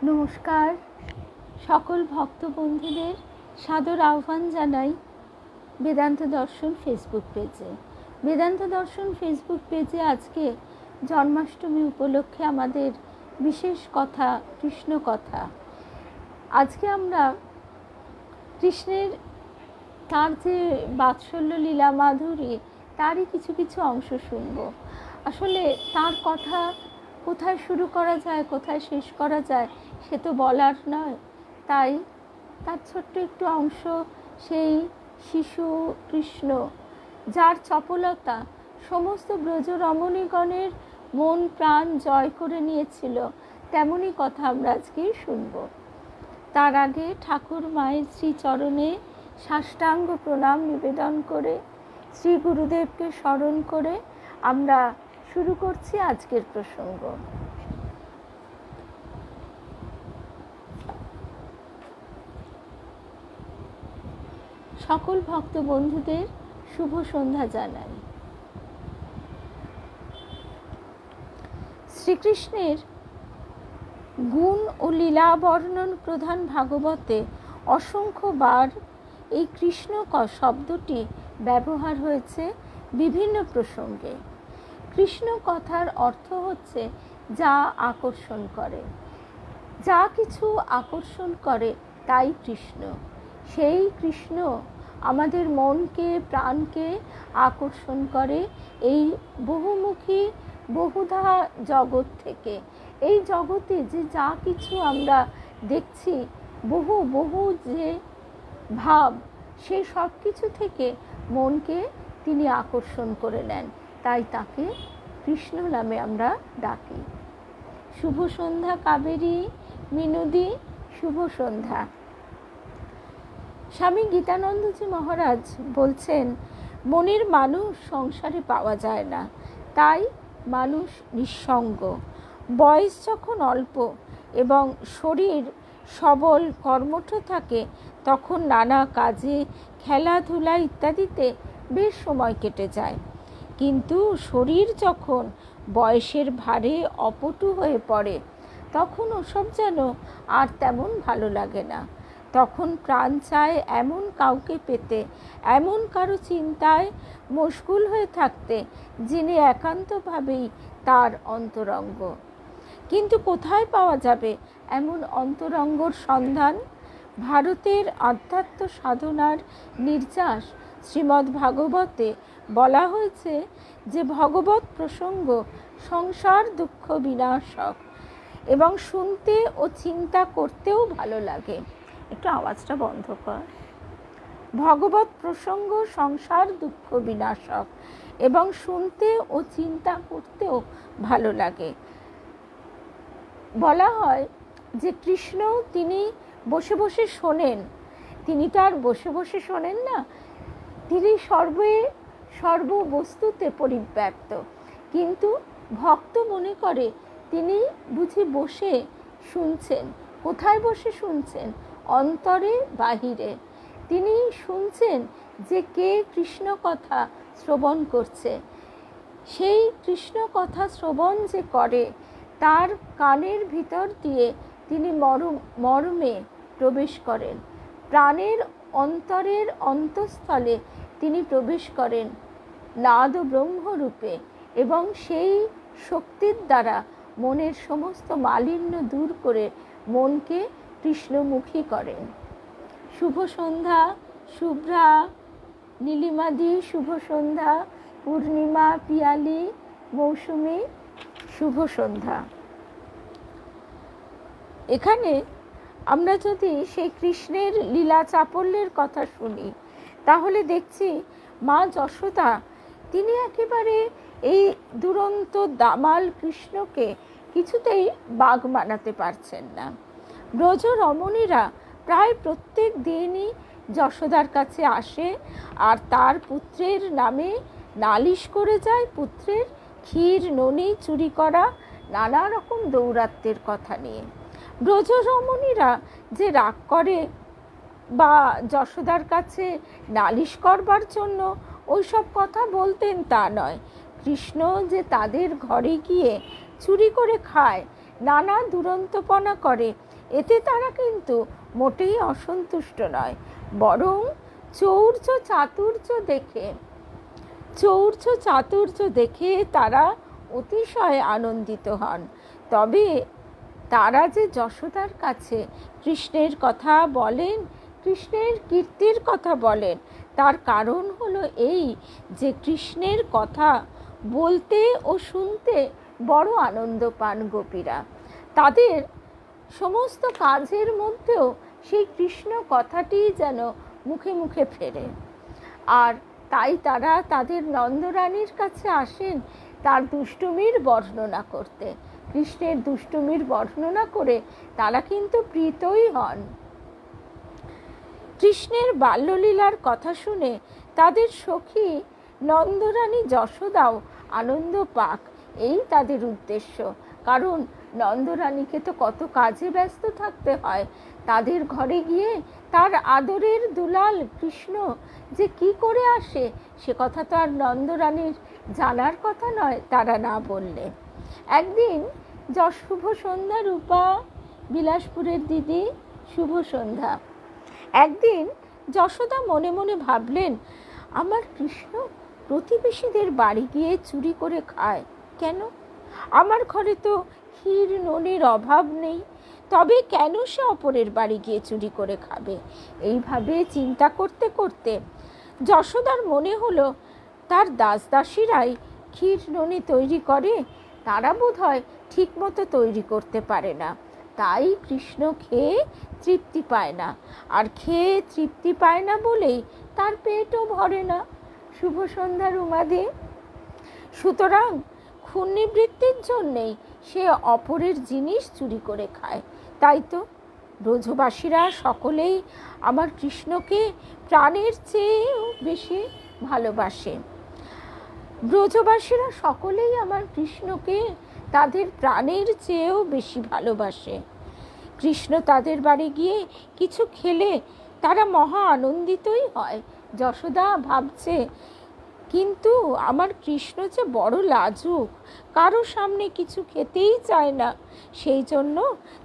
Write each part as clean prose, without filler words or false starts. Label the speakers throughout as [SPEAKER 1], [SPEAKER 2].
[SPEAKER 1] নমস্কার, সকল ভক্ত বন্ধুদের সাদর আহ্বান জানাই বেদান্ত দর্শন ফেসবুক পেজে। বেদান্ত দর্শন ফেসবুক পেজে আজকে জন্মাষ্টমী উপলক্ষে আমাদের বিশেষ কথা, কৃষ্ণ কথা। আজকে আমরা কৃষ্ণের তার যে বাৎসল্য লীলা মাধুরী, তারই কিছু কিছু অংশ শুনব। আসলে তার কথা কোথায় শুরু করা যায়, কোথায় শেষ করা যায়, সে তো বলার নয়। তাই তার ছোট্ট একটু অংশ, সেই শিশু কৃষ্ণ, যার চপলতা সমস্ত ব্রজ রমণীগণের মন প্রাণ জয় করে নিয়েছিল, তেমনই কথা আমরা আজকে শুনব। তার আগে ঠাকুর মায়ের শ্রীচরণে সাষ্টাঙ্গ প্রণাম নিবেদন করে, শ্রী গুরুদেবকে স্মরণ করে আমরা শুরু করছি আজকের প্রসঙ্গ। সকল ভক্ত বন্ধুদের শুভ সন্ধ্যা জানাই। শ্রীকৃষ্ণের গুণ ও লীলা বর্ণন প্রধান ভাগবতে অসংখ্যবার এই কৃষ্ণ শব্দটি ব্যবহার হয়েছে বিভিন্ন প্রসঙ্গে। কৃষ্ণ কথার অর্থ হচ্ছে যা আকর্ষণ করে, যা কিছু আকর্ষণ করে তাই কৃষ্ণ। সেই কৃষ্ণ আমাদের মনকে প্রাণকে আকর্ষণ করে এই বহুমুখী বহুধা জগৎ থেকে। এই জগতে যে যা কিছু আমরা দেখছি, বহু বহু যে ভাব, সেই সব কিছু থেকে মনকে তিনি আকর্ষণ করে নেন, তাই তাকে কৃষ্ণ নামে আমরা ডাকি। শুভ সন্ধ্যা কাবেরী, মিনুদি, শুভ সন্ধ্যা। স্বামী গীতানন্দজি মহারাজ বলছেন, মনের মানুষ সংসারে পাওয়া যায় না, তাই মানুষ নিঃসঙ্গ। বয়স যখন অল্প এবং শরীর সবল কর্মঠ থাকে, তখন নানা কাজে, খেলাধুলা ইত্যাদিতে বেশ সময় কেটে যায়। কিন্তু শরীর যখন বয়সের ভারে অপটু হয়ে পড়ে, তখন ওসব যেন আর তেমন ভালো লাগে না। তখন প্রাণ চায় এমন কাউকে পেতে, এমন কারো চিন্তায় মশগুল হয়ে থাকতে, যিনি একান্তভাবেই তার অন্তরঙ্গ। কিন্তু কোথায় পাওয়া যাবে এমন অন্তরঙ্গর সন্ধান? ভারতের আধ্যাত্ম সাধনার নির্যাস শ্রীমদ্ ভাগবতে বলা হয়েছে যে ভগবত প্রসঙ্গ সংসার দুঃখ বিনাশক এবং শুনতে ও চিন্তা করতেও ভালো লাগে। একটু আওয়াজটা বন্ধ কর। ভগবত প্রসঙ্গ সংসার দুঃখ বিনাশক এবং শুনতে ও চিন্তা করতেও ভালো লাগে। বলা হয় যে কৃষ্ণ তিনি বসে বসে শোনেন। তিনি তো আর বসে বসে শোনেন না, তিনি সর্ববস্তুতে পরিব্যাপ্ত। কিন্তু ভক্ত মনে করে তিনি বুঝি বসে শুনছেন। কোথায় বসে শুনছেন? অন্তরে বাহিরে। তিনি শুনছেন যে কে কৃষ্ণ কথা শ্রবণ করছে। সেই কৃষ্ণ কথা শ্রবণ যে করে, তার কানের ভিতর দিয়ে তিনি মর্মে প্রবেশ করেন, প্রাণের অন্তরের অন্তঃস্থলে তিনি প্রবেশ করেন নাদ ব্রহ্মরূপে, এবং সেই শক্তির দ্বারা মনের সমস্ত মালিন্য দূর করে মনকে কৃষ্ণমুখী করেন। শুভ সন্ধ্যা শুভ্রা, নীলিমাদি, শুভ সন্ধ্যা পূর্ণিমা, পিয়ালি, মৌসুমী, শুভ সন্ধ্যা। এখানে আমরা যদি সেই কৃষ্ণের লীলা চাপল্যের কথা শুনি, তাহলে দেখছি মা যশোদা তিনি একেবারে এই দুরন্ত দামাল কৃষ্ণকে কিছুতেই বাগ মানাতে পারছেন না। ব্রজ রমণীরা প্রায় প্রত্যেক দিনই যশোদার কাছে আসে আর তার পুত্রের নামে নালিশ করে যায়। পুত্রের ক্ষীর ননি চুরি করা, নানা রকম দৌরাত্ম্যের কথা নিয়ে ব্রজ রমণীরা যে রাগ করে বা যশোদার কাছে নালিশ করবার জন্য ওইসব কথা বলতেন তা নয়। কৃষ্ণ যে তাদের ঘরে গিয়ে চুরি করে খায়, নানা দুরন্তপনা করে, এতে তারা কিন্তু মোটেই অসন্তুষ্ট নয়, বরং চাতুর্য দেখে তারা অতিশয় আনন্দিত হন। তবে তারা যে যশোদার কাছে কৃষ্ণের কথা বলেন, কৃষ্ণের কীর্তির কথা বলেন, তার কারণ হলো এই যে কৃষ্ণের কথা বলতে ও শুনতে বড় আনন্দ পান গোপীরা। তাদের সমস্ত কাজের মধ্যেও সেই কৃষ্ণ কথাটি যেন মুখে মুখে ফেরে। আর তাই তারা তাদের নন্দরানীর কাছে আসেন তার দুষ্টুমির বর্ণনা করতে। কৃষ্ণের দুষ্টুমির বর্ণনা করে তারা কিন্তু প্রীতই হন। কৃষ্ণের বাল্যলীলার কথা শুনে তাদের সখী নন্দরানী যশোদাও আনন্দ পাক, এই তাদের উদ্দেশ্য। কারণ নন্দরানীকে তো কত কাজে ব্যস্ত থাকতে হয়। তাদের ঘরে গিয়ে তার আদরের দুলাল কৃষ্ণ যে কি করে আসে সে কথা তো আর নন্দরানীর জানার কথা নয় তারা না বললে। একদিন শুভ সন্ধ্যা রূপা, বিলাসপুরের দিদি, শুভ সন্ধ্যা। একদিন যশোদা মনে মনে ভাবলেন, আমার কৃষ্ণ প্রতিবেশীদের বাড়ি গিয়ে চুরি করে খায় কেন? আমার ঘরে তো ক্ষীর ননির অভাব নেই, তবে কেন সে অপরের বাড়ি গিয়ে চুরি করে খাবে? এইভাবে চিন্তা করতে করতে যশোদার মনে হলো তার দাসদাসীরাই ক্ষীর ননি তৈরি করে, তারা বোধহয় ঠিক মতো তৈরি করতে পারে না, তাই কৃষ্ণ খেয়ে তৃপ্তি পায় না। আর খেয়ে তৃপ্তি পায় না বলেই তার পেটও ভরে না। শুভ সন্ধ্যা রুমাদি। সুতরাং ক্ষুণ্ণিবৃত্তির জন্যেই সে অপরের জিনিস চুরি করে খায়। তাই তো ব্রজবাসীরা সকলেই আমার কৃষ্ণকে প্রাণের চেয়েও বেশি ভালোবাসে। ব্রজবাসীরা সকলেই আমার কৃষ্ণকে তাদের প্রাণের চেয়েও বেশি ভালোবাসে। কৃষ্ণ তাদের বাড়ি গিয়ে কিছু খেলে তারা মহা আনন্দিতই হয়। যশোদা ভাবছে, কিন্তু আমার কৃষ্ণ যে বড় লাজুক, কারো সামনে কিছু খেতেই চায় না। সেই জন্য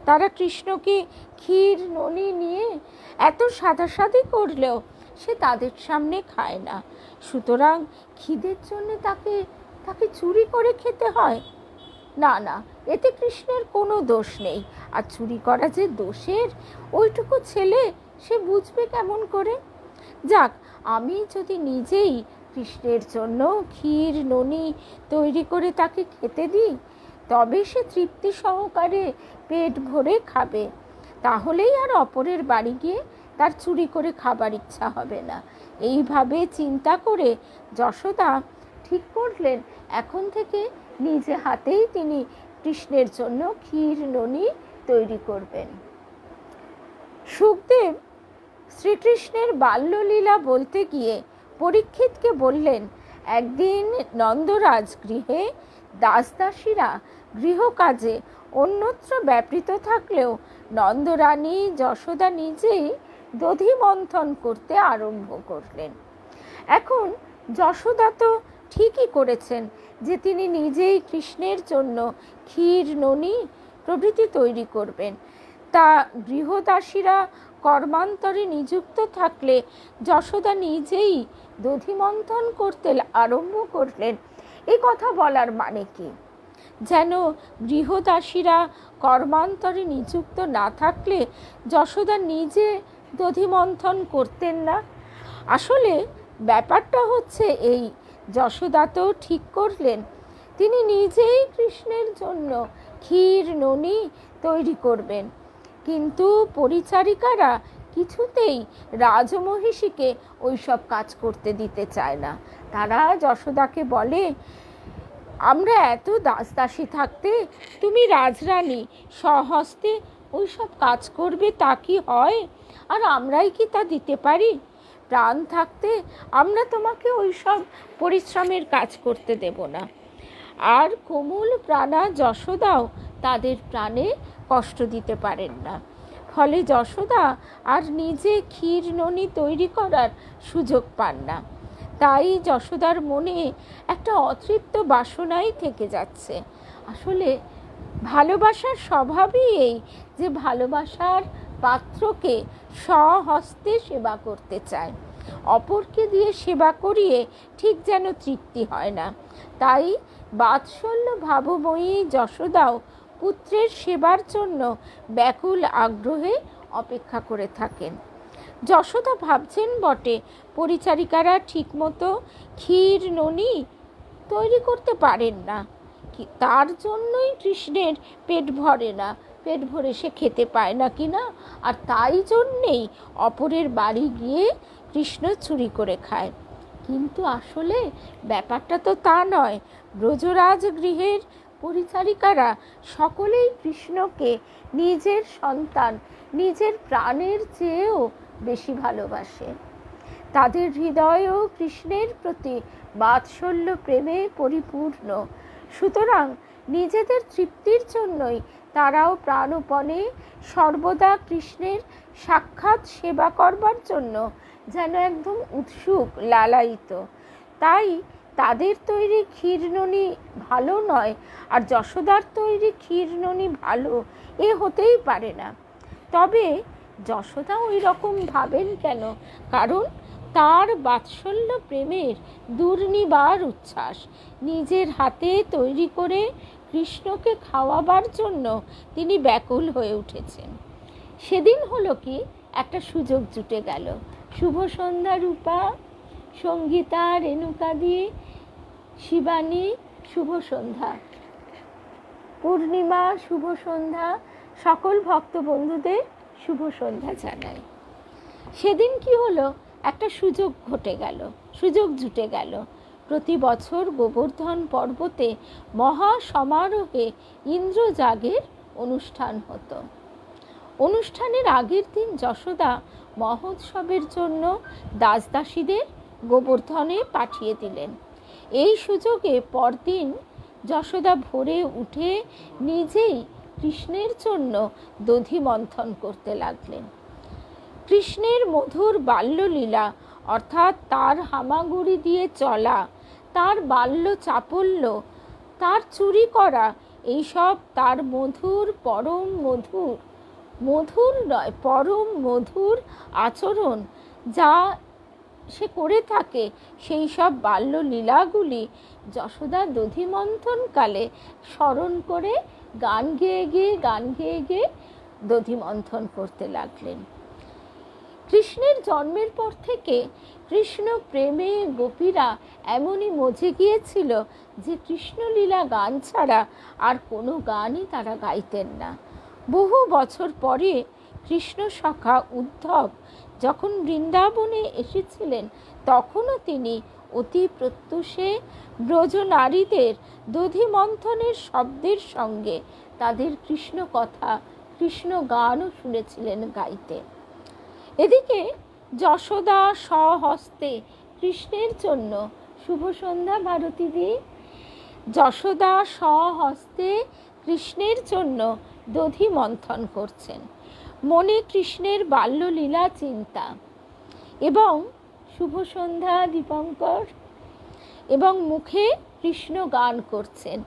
[SPEAKER 1] তারা কৃষ্ণকে ক্ষীর ননি নিয়ে এত সাধাসাধি করলেও সে তাদের সামনে খায় না। সুতরাং খিদের জন্য তাকে চুরি করে খেতে হয়? না না, এতে কৃষ্ণের কোনো দোষ নেই। আর চুরি করা যে দোষের, ওইটুকু ছেলে সে বুঝবে কেমন করে? যাক, আমি যদি নিজেই কৃষ্ণের জন্য ক্ষীর ননি তৈরি করে তাকে খেতে দিই, তবে সে তৃপ্তি সহকারে পেট ভরে খাবে। তাহলেই আর অপরের বাড়ি গিয়ে তার চুরি করে খাবার ইচ্ছা হবে না। এইভাবে চিন্তা করে যশোদা ঠিক করলেন এখন থেকে নিজে হাতেই তিনি কৃষ্ণের জন্য ক্ষীর ননি তৈরি করবেন। সুখদেব শ্রীকৃষ্ণের বাল্যলীলা বলতে গিয়ে পরীক্ষিতকে বললেন, একদিন নন্দরাজ গৃহে দাসদাসীরা গৃহকাজে অন্যত্র ব্যাপৃত থাকলেও নন্দরানী যশোদা নিজেই দধি মন্থন করতে আরম্ভ করলেন। এখন যশোদা তো ঠিকই করেছেন যে তিনি নিজেই কৃষ্ণের জন্য ক্ষীর ননি প্রভৃতি তৈরি করবেন। তা গৃহদাসীরা কর্মান্তরে নিযুক্ত থাকলে যশোদা নিজেই দধিমন্থন করতে আরম্ভ করলেন। এই কথা বলার মানে কি? যেন গৃহদাসীরা কর্মান্তরে নিযুক্ত না থাকলে যশোদা নিজে দধিমন্থন করতেন না। আসলে ব্যাপারটা হচ্ছে এই, যশোদা তো ঠিক করলেন তিনি নিজেই কৃষ্ণের জন্য ক্ষীর ননি তৈরি করবেন, কিন্তু পরিচারিকারা কিছুতেই রাজমহিষীকে ওই সব কাজ করতে দিতে চায় না। তারা যশোদাকে বলে, আমরা এত দাসদাসী থাকতে তুমি রাজরানী স্বহস্তে ওই সব কাজ করবে, তা কি হয়? আর আমরাই কি তা দিতে পারি? প্রাণ থাকতে আমরা তোমাকে ওই সব পরিশ্রমের কাজ করতে দেব না। আর কোমল প্রাণা যশোদাও তাদের প্রাণে কষ্ট দিতে পারেন না। ফলে যশোদা আর নিজে ক্ষীর ননি তৈরি করার সুযোগ পান না। তাই যশোদার মনে একটা অতৃপ্ত বাসনাই থেকে যাচ্ছে। আসলে ভালোবাসার স্বভাবই এই যে ভালোবাসার পাত্রকে স্বহস্তে সেবা করতে চায়। অপরকে দিয়ে সেবা করিয়ে ঠিক যেন তৃপ্তি হয় না। তাই বাৎসল্য ভাবময়ী যশোদাও পুত্রের সেবার জন্য ব্যাকুল আগ্রহে অপেক্ষা করে থাকেন। যশোদা ভাবছেন বটে পরিচারিকারা ঠিকমতো ক্ষীর ননি তৈরি করতে পারেন না, তার জন্যই কৃষ্ণের পেট ভরে না, পেট ভরে সে খেতে পায় না কিনা, আর তাই জন্যেই অপরের বাড়ি গিয়ে কৃষ্ণ চুরি করে খায়। কিন্তু আসলে ব্যাপারটা তো তা নয়। ব্রজরাজ গৃহের পরিচারিকারা সকলেই কৃষ্ণকে নিজের সন্তান, নিজের প্রাণের চেয়েও বেশি ভালোবাসে। তাদের হৃদয়ও কৃষ্ণের প্রতি বাৎসল্য প্রেমে পরিপূর্ণ। সুতরাং নিজেদের তৃপ্তির জন্যই তারাও প্রাণপণে সর্বদা কৃষ্ণের সাক্ষাৎ সেবা করবার জন্য যেন একদম উৎসুক, লালায়িত। তাই তাদের তৈরি ক্ষীরননি ভালো নয় আর যশোদার তৈরি ক্ষীরননি ভালো, এ হতেই পারে না। তবে যশোদা ওই রকম ভাবেন কেন? কারণ তার বাৎসল্য প্রেমের দুর্নিবার উচ্ছ্বাস। নিজের হাতে তৈরি করে কৃষ্ণকে খাওয়াবার জন্য তিনি ব্যাকুল হয়ে উঠেছেন। সেদিন হলো কি, একটা সুযোগ জুটে গেল। শুভ সন্ধ্যা রূপা, সঙ্গীতা, রেণুকাদি, শিবানী শুভ সন্ধ্যা, পূর্ণিমা শুভ সন্ধ্যা, সকল ভক্ত বন্ধুদের শুভ সন্ধ্যা জানাই। সেদিন কি হলো, একটা সুযোগ জুটে গেল। প্রতি বছর গোবর্ধন পর্বতে মহা সমারোহে ইন্দ্রযাগের অনুষ্ঠান হতো। অনুষ্ঠানের আগের দিন যশোদা মহোৎসবের জন্য দাসদাসীদের গোবর্ধনে পাঠিয়ে দিলেন। এই সুযোগে পরদিন যশোদা ভোরে উঠে নিজেই কৃষ্ণের জন্য দধি মন্থন করতে লাগলেন। কৃষ্ণের মধুর বাল্যলীলা, অর্থাৎ তার হামাগুড়ি দিয়ে চলা, তার বাল্য চাপল্য, তার চুরি করা, এইসব তার মধুর, পরম মধুর, মধুর নয় পরম মধুর আচরণ যা সে করে থাকে, সেই সব বাল্যলীলাগুলি যশোদা দধিমন্থনকালে স্মরণ করে গান গেয়ে গিয়ে দধিমন্থন করতে লাগলেন। কৃষ্ণের জন্মের পর থেকে কৃষ্ণ প্রেমে গোপীরা এমনই মজে গিয়েছিল যে কৃষ্ণলীলা গান ছাড়া আর কোনো গানই তারা গাইতেন না। বহু বছর পরে কৃষ্ণ সখা উদ্ধব যখন বৃন্দাবনে এসেছিলেন, তখনও তিনি অতি প্রত্যুষে ব্রজ নারীদের দধিমন্থনের শব্দের সঙ্গে তাদের কৃষ্ণ কথা, কৃষ্ণ গানও শুনেছিলেন গাইতে। এদিকে যশোদা স্বহস্তে কৃষ্ণের জন্য শুভ সন্ধ্যা ভারতীদি, যশোদা স্বহস্তে কৃষ্ণের জন্য দধি মন্থন করছেন। মনে কৃষ্ণের বাল্যলীলা চিন্তা, এবং শুভ সন্ধ্যা দীপঙ্কর, এবং মুখে কৃষ্ণ গান করছেন।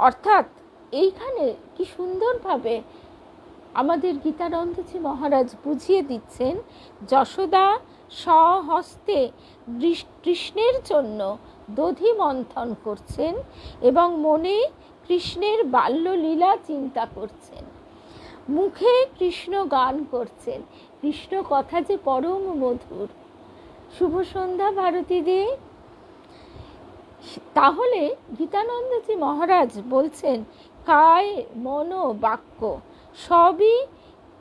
[SPEAKER 1] অর্থাৎ এইখানে কি সুন্দরভাবে আমাদের গীতানন্দজি মহারাজ বুঝিয়ে দিচ্ছেন, যশোদা স্বহস্তে কৃষ্ণের জন্য দধি মন্থন করছেন এবং মনে কৃষ্ণের বাল্যলীলা চিন্তা করছেন, মুখে কৃষ্ণ গান করছেন। কৃষ্ণ কথা যে পরম মধুর। শুভ সন্ধ্যা ভারতীদি। তাহলে গীতানন্দজি মহারাজ বলছেন, কায় মন বাক্য সবই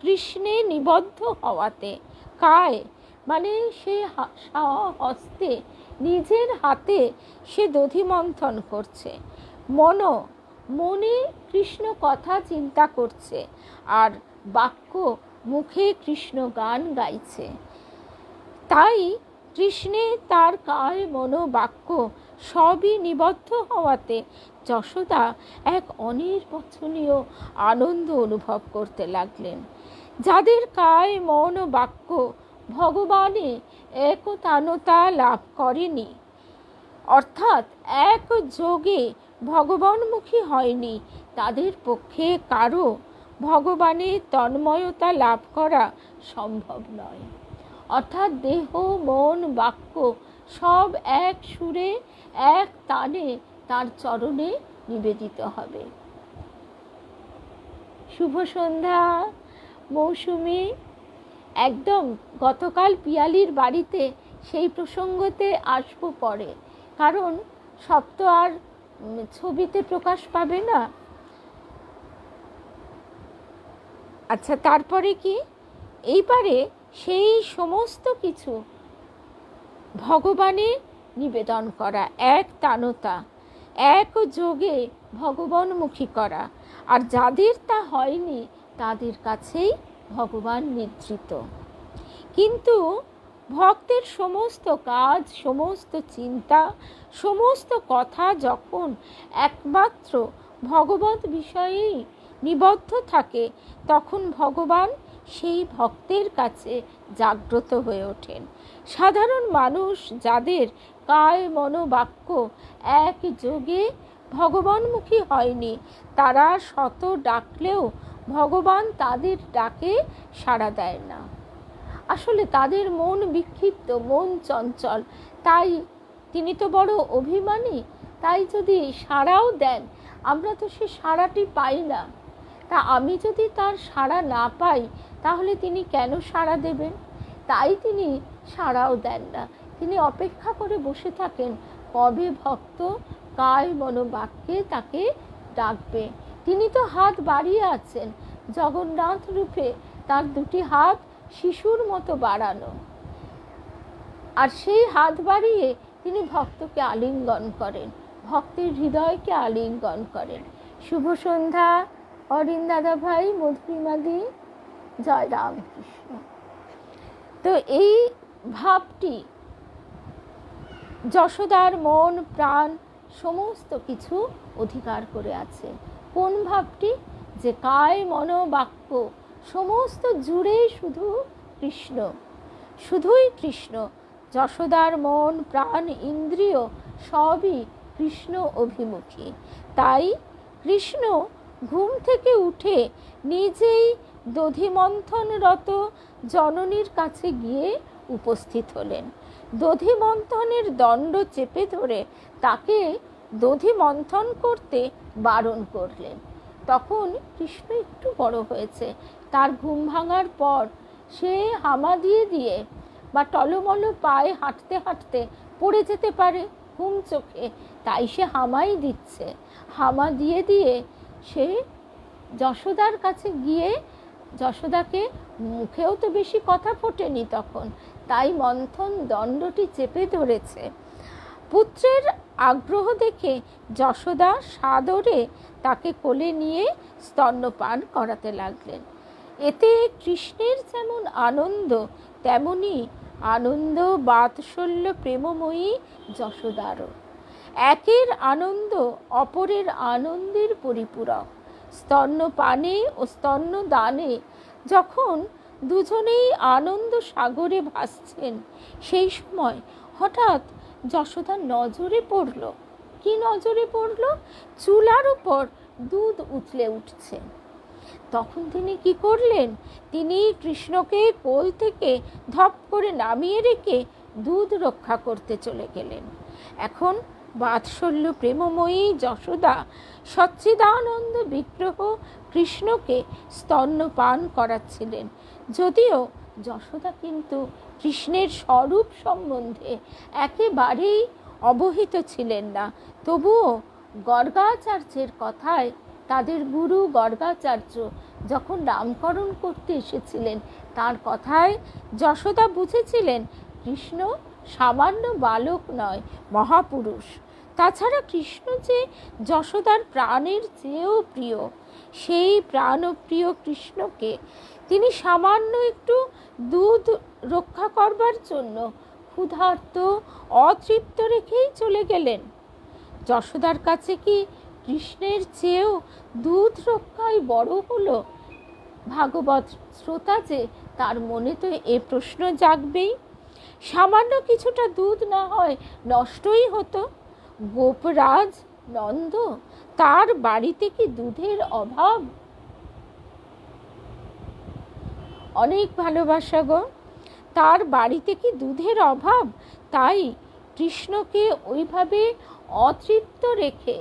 [SPEAKER 1] কৃষ্ণে নিবদ্ধ হওয়াতে। কায় মানে সে হস্তে, নিজের হাতে সে দধিমন্থন করছে। মনে কৃষ্ণ কথা চিন্তা করছে, আর বাক্য মুখে কৃষ্ণ গান গাইছে। তাই কৃষ্ণে তার কায় মন বাক্য সবই নিবদ্ধ হওয়াতে যশোদা এক অনির্বচনীয় আনন্দ অনুভব করতে লাগলেন। যাদের কায় মন বাক্য ভগবানে একতানতা লাভ করেনি, অর্থাৎ এক যোগে ভগবানমুখী হয়নি তাদের পক্ষে কারো ভগবানের তন্ময়তা লাভ করা সম্ভব নয়। অর্থাৎ দেহ, মন, বাক্য সব এক সুরে এক তানে তার চরণে নিবেদিত হবে। শুভ সন্ধ্যা মৌসুমী। একদম গতকাল পিয়ালির বাড়িতে সেই প্রসঙ্গতে আসবো পরে, কারণ সব তো আর ছবিতে প্রকাশ পাবে না। আচ্ছা, তারপরে কি, এইবারে সেই সমস্ত কিছু ভগবানে নিবেদন করা, এক তানতা, এক যোগে ভগবানমুখী করা, আর যাদের তা হয়নি তাদের কাছেই ভগবান নিদ্রিত। কিন্তু ভক্তের সমস্ত কাজ, সমস্ত চিন্তা, সমস্ত কথা যখন একমাত্র ভগবত বিষয়েই নিবদ্ধ থাকে, তখন ভগবান সেই ভক্তের কাছে জাগ্রত হয়ে ওঠেন। সাধারণ মানুষ যাদের কায় মন বাক্য এক যোগে ভগবানমুখী হয়নি, তারা শত ডাকলেও ভগবান তাদের ডাকে সাড়া দেয় না। আসলে তাদের মন বিক্ষিপ্ত, মন চঞ্চল, তাই তিনি তো বড় অভিমানী, তাই যদি সাড়াও দেন আমরা তো সে সাড়াটি পাই না। তা আমি যদি তার সাড়া না পাই তাহলে তিনি কেন সাড়া দেবেন? তাই তিনি সাড়াও দেন না। তিনি অপেক্ষা করে বসে থাকেন কবে ভক্ত কায় মনোবাক্যে তাকে ডাকবে। তিনি তো হাত বাড়িয়ে আছেন, জগন্নাথ রূপে তার দুটি হাত শিশুর মতো বাড়ানো, আর সেই হাত বাড়িয়ে তিনি ভক্তকে আলিঙ্গন করেন, ভক্তের হৃদয়কে আলিঙ্গন করেন। শুভ সন্ধ্যা অরিন দাদা ভাই, মধুরিমাদি, জয় রামকৃষ্ণ। তো এই ভাবটি যশোদার মন প্রাণ সমস্ত কিছু অধিকার করে আছে। কোন ভাবটি? যে কায় মন বাক্য সমস্ত জুড়ে শুধু কৃষ্ণ, শুধুই কৃষ্ণ। যশোদার মন প্রাণ ইন্দ্রিয় সবই কৃষ্ণ অভিমুখী। তাই কৃষ্ণ ঘুম থেকে উঠে নিজেই দধিমন্থনরত জননীর কাছে গিয়ে উপস্থিত হলেন। দধিমন্থনের দণ্ড চেপে ধরে তাকে দধিমন্থন করতে বারণ করলেন। তখন কৃষ্ণ একটু বড় হয়েছে, তার ঘুম ভাঙার পর সে হামা দিয়ে দিয়ে বা টলমল পায়ে হাঁটতে হাঁটতে পড়ে যেতে পারে ঘুম চোখে, তাই সে হামাই দিচ্ছে। হামা দিয়ে দিয়ে সে যশোদার কাছে গিয়ে, যশোদাকে মুখেও তো বেশি কথা ফোটেনি তখন, তাই মন্থন দণ্ডটি চেপে ধরেছে। পুত্রের আগ্রহ দেখে যশোদা সাদরে তাকে কোলে নিয়ে স্তন্যপান করাতে লাগলেন। এতে কৃষ্ণের যেমন আনন্দ, তেমনি আনন্দ বাৎসল্য প্রেমময়ী যশোদারও। একের আনন্দ অপরের আনন্দের পরিপূরক। স্তন্যপানে ও স্তন্যদানে যখন দুজনেই আনন্দ সাগরে ভাসছেন, সেই সময় হঠাৎ যশোদার নজরে পড়ল। কি নজরে পড়ল? চুলার উপর দুধ উতলে উঠছে। তখন তিনি কি করলেন? তিনি কৃষ্ণকে কোল থেকে ধপ করে নামিয়ে রেখে দুধ রক্ষা করতে চলে গেলেন। এখন বাৎসল্য প্রেমময়ী যশোদা সচ্চিদানন্দ বিগ্রহ কৃষ্ণকে স্তন্যপান করাচ্ছিলেন। যদিও যশোদা কিন্তু কৃষ্ণের স্বরূপ সম্বন্ধে একেবারেই অবহিত ছিলেন না, তবুও গর্গাচার্যের কথায়, তাদের গুরু গর্গাচার্য যখন নামকরণ করতে এসেছিলেন, তার কথায় যশোদা বুঝেছিলেন কৃষ্ণ সামান্য বালক নয়, মহাপুরুষ। তাছাড়া কৃষ্ণ যে যশোদার প্রাণের চেয়েও প্রিয়, সেই প্রাণপ্রিয় কৃষ্ণকে তিনি সামান্য একটু দুধ রক্ষা করবার জন্য ক্ষুধার্ত অতৃপ্ত রেখেই চলে গেলেন। যশোদার কাছে কি কৃষ্ণের চেয়েও দুধ রক্ষাই বড় হলো? ভাগবত শ্রোতা যে, তার মনে তো এ প্রশ্ন জাগবেই। সামান্য কিছুটা দুধ না হয় নষ্টই হতো। গোপরাজ নন্দ, তার বাড়িতে কি দুধের অভাব? অনেক ভালোবাসা গো, তার বাড়িতে কি দুধের অভাব? তাই কৃষ্ণকে ওইভাবে অতৃপ্ত রেখে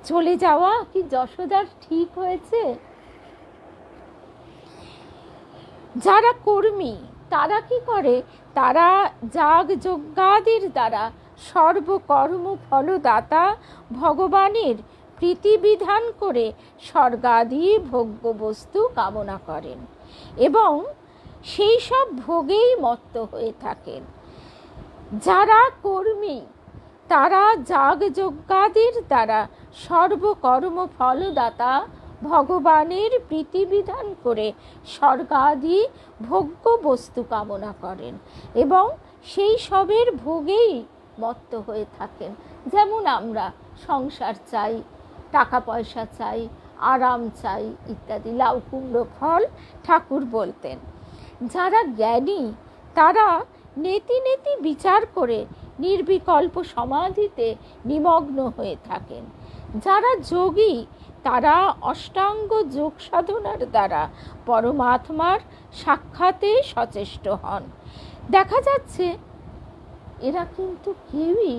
[SPEAKER 1] চলে যাওয়া কি যশোদার ঠিক হয়েছে? যারা কর্মী তারা কি করে? তারা যাগ যজ্ঞাদির দ্বারা সর্বকর্ম ফলদাতা ভগবানের প্রীতিবিধান করে স্বর্গাদি ভোগ্য বস্তু কামনা করেন এবং সেই সব ভোগেই মত্ত হয়ে থাকেন। যারা কর্মী তারা যাগ যজ্ঞাদির দ্বারা সর্বকর্ম ফলদাতা ভগবানের প্রীতিবিধান করে স্বর্গাদি ভোগ্য বস্তু কামনা করেন এবং সেই সবের ভোগেই মত্ত হয়ে থাকেন। যেমন আমরা সংসার চাই, টাকা পয়সা চাই, আরাম চাই ইত্যাদি। লাউ কুমড়ো ফল ঠাকুর বলতেন। যারা জ্ঞানী তারা নেতি নেতি বিচার করে নির্বিকল্প সমাধিতে নিমগ্ন হয়ে থাকেন। যারা যোগী তারা অষ্টাঙ্গ যোগ সাধনার দ্বারা পরমাত্মার সাক্ষাতে সচেষ্ট হন। দেখা যাচ্ছে এরা কিন্তু কেউই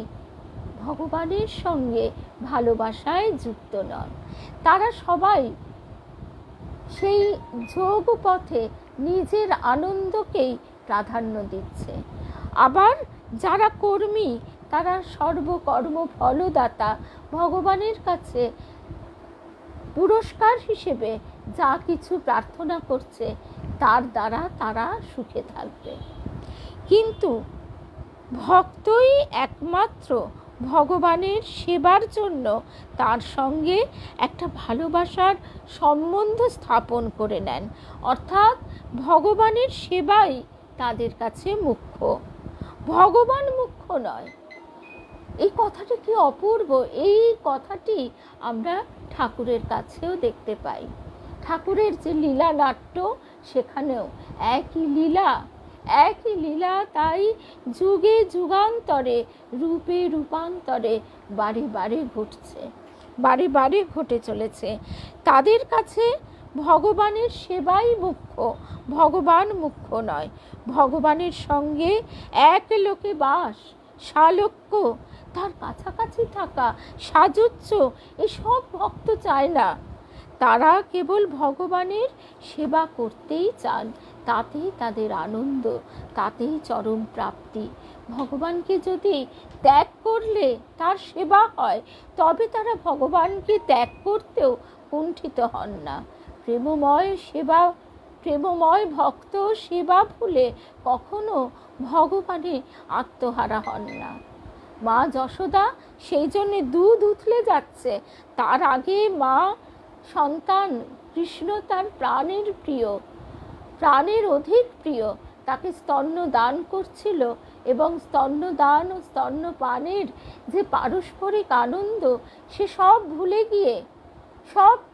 [SPEAKER 1] ভগবানের সঙ্গে ভালোবাসায় যুক্ত নন। তারা সবাই সেই যোগ পথে নিজের আনন্দকেই প্রাধান্য দিচ্ছে। আবার যারা কর্মী তারা সর্বকর্ম ফলদাতা ভগবানের কাছে পুরস্কার হিসেবে যা কিছু প্রার্থনা করছে তার দ্বারা তারা সুখে থাকবে। কিন্তু ভক্তই একমাত্র ভগবানের সেবার জন্য তার সঙ্গে একটা ভালোবাসার সম্বন্ধ স্থাপন করে নেন, অর্থাৎ ভগবানের সেবাই তাদের কাছে মুখ্য, ভগবান মুখ্য নয়। এই কথাটি কি অপূর্ব! এই কথাটি আমরা ঠাকুরের কাছেও দেখতে পাই। ঠাকুরের যে লীলা নাট্য সেখানেও একই লীলা, তাই যুগে যুগান্তরে রূপে রূপান্তরে বারে বারে ঘটে চলেছে। তাদের কাছে ভগবানের সেবাই মুখ্য, ভগবান মুখ্য নয়। ভগবানের সঙ্গে এক লোকে বাস, সালোক্য, তার কাছাকাছি থাকা, সাযুজ্য, এসব ভক্ত চায় না। তারা কেবল ভগবানের সেবা করতেই চান, তাতেই তাদের আনন্দ, তাতেই চরম প্রাপ্তি। ভগবানকে যদি ত্যাগ করলে তার সেবা হয়, তবে তারা ভগবানকে ত্যাগ করতেও কুণ্ঠিত হন না। প্রেমময় ভক্ত সেবা ভুলে কখনো ভগবানে আত্মহারা হন না। মা যশোদা সেই জন্যে দুধ উথলে যাচ্ছে, তার আগে মা সন্তান কৃষ্ণ তার প্রাণের অধিক প্রিয়, তাকে স্তন্য দান করছিল এবং স্তন্যদান ও স্তন্যপানের যে পারস্পরিক আনন্দ সে সব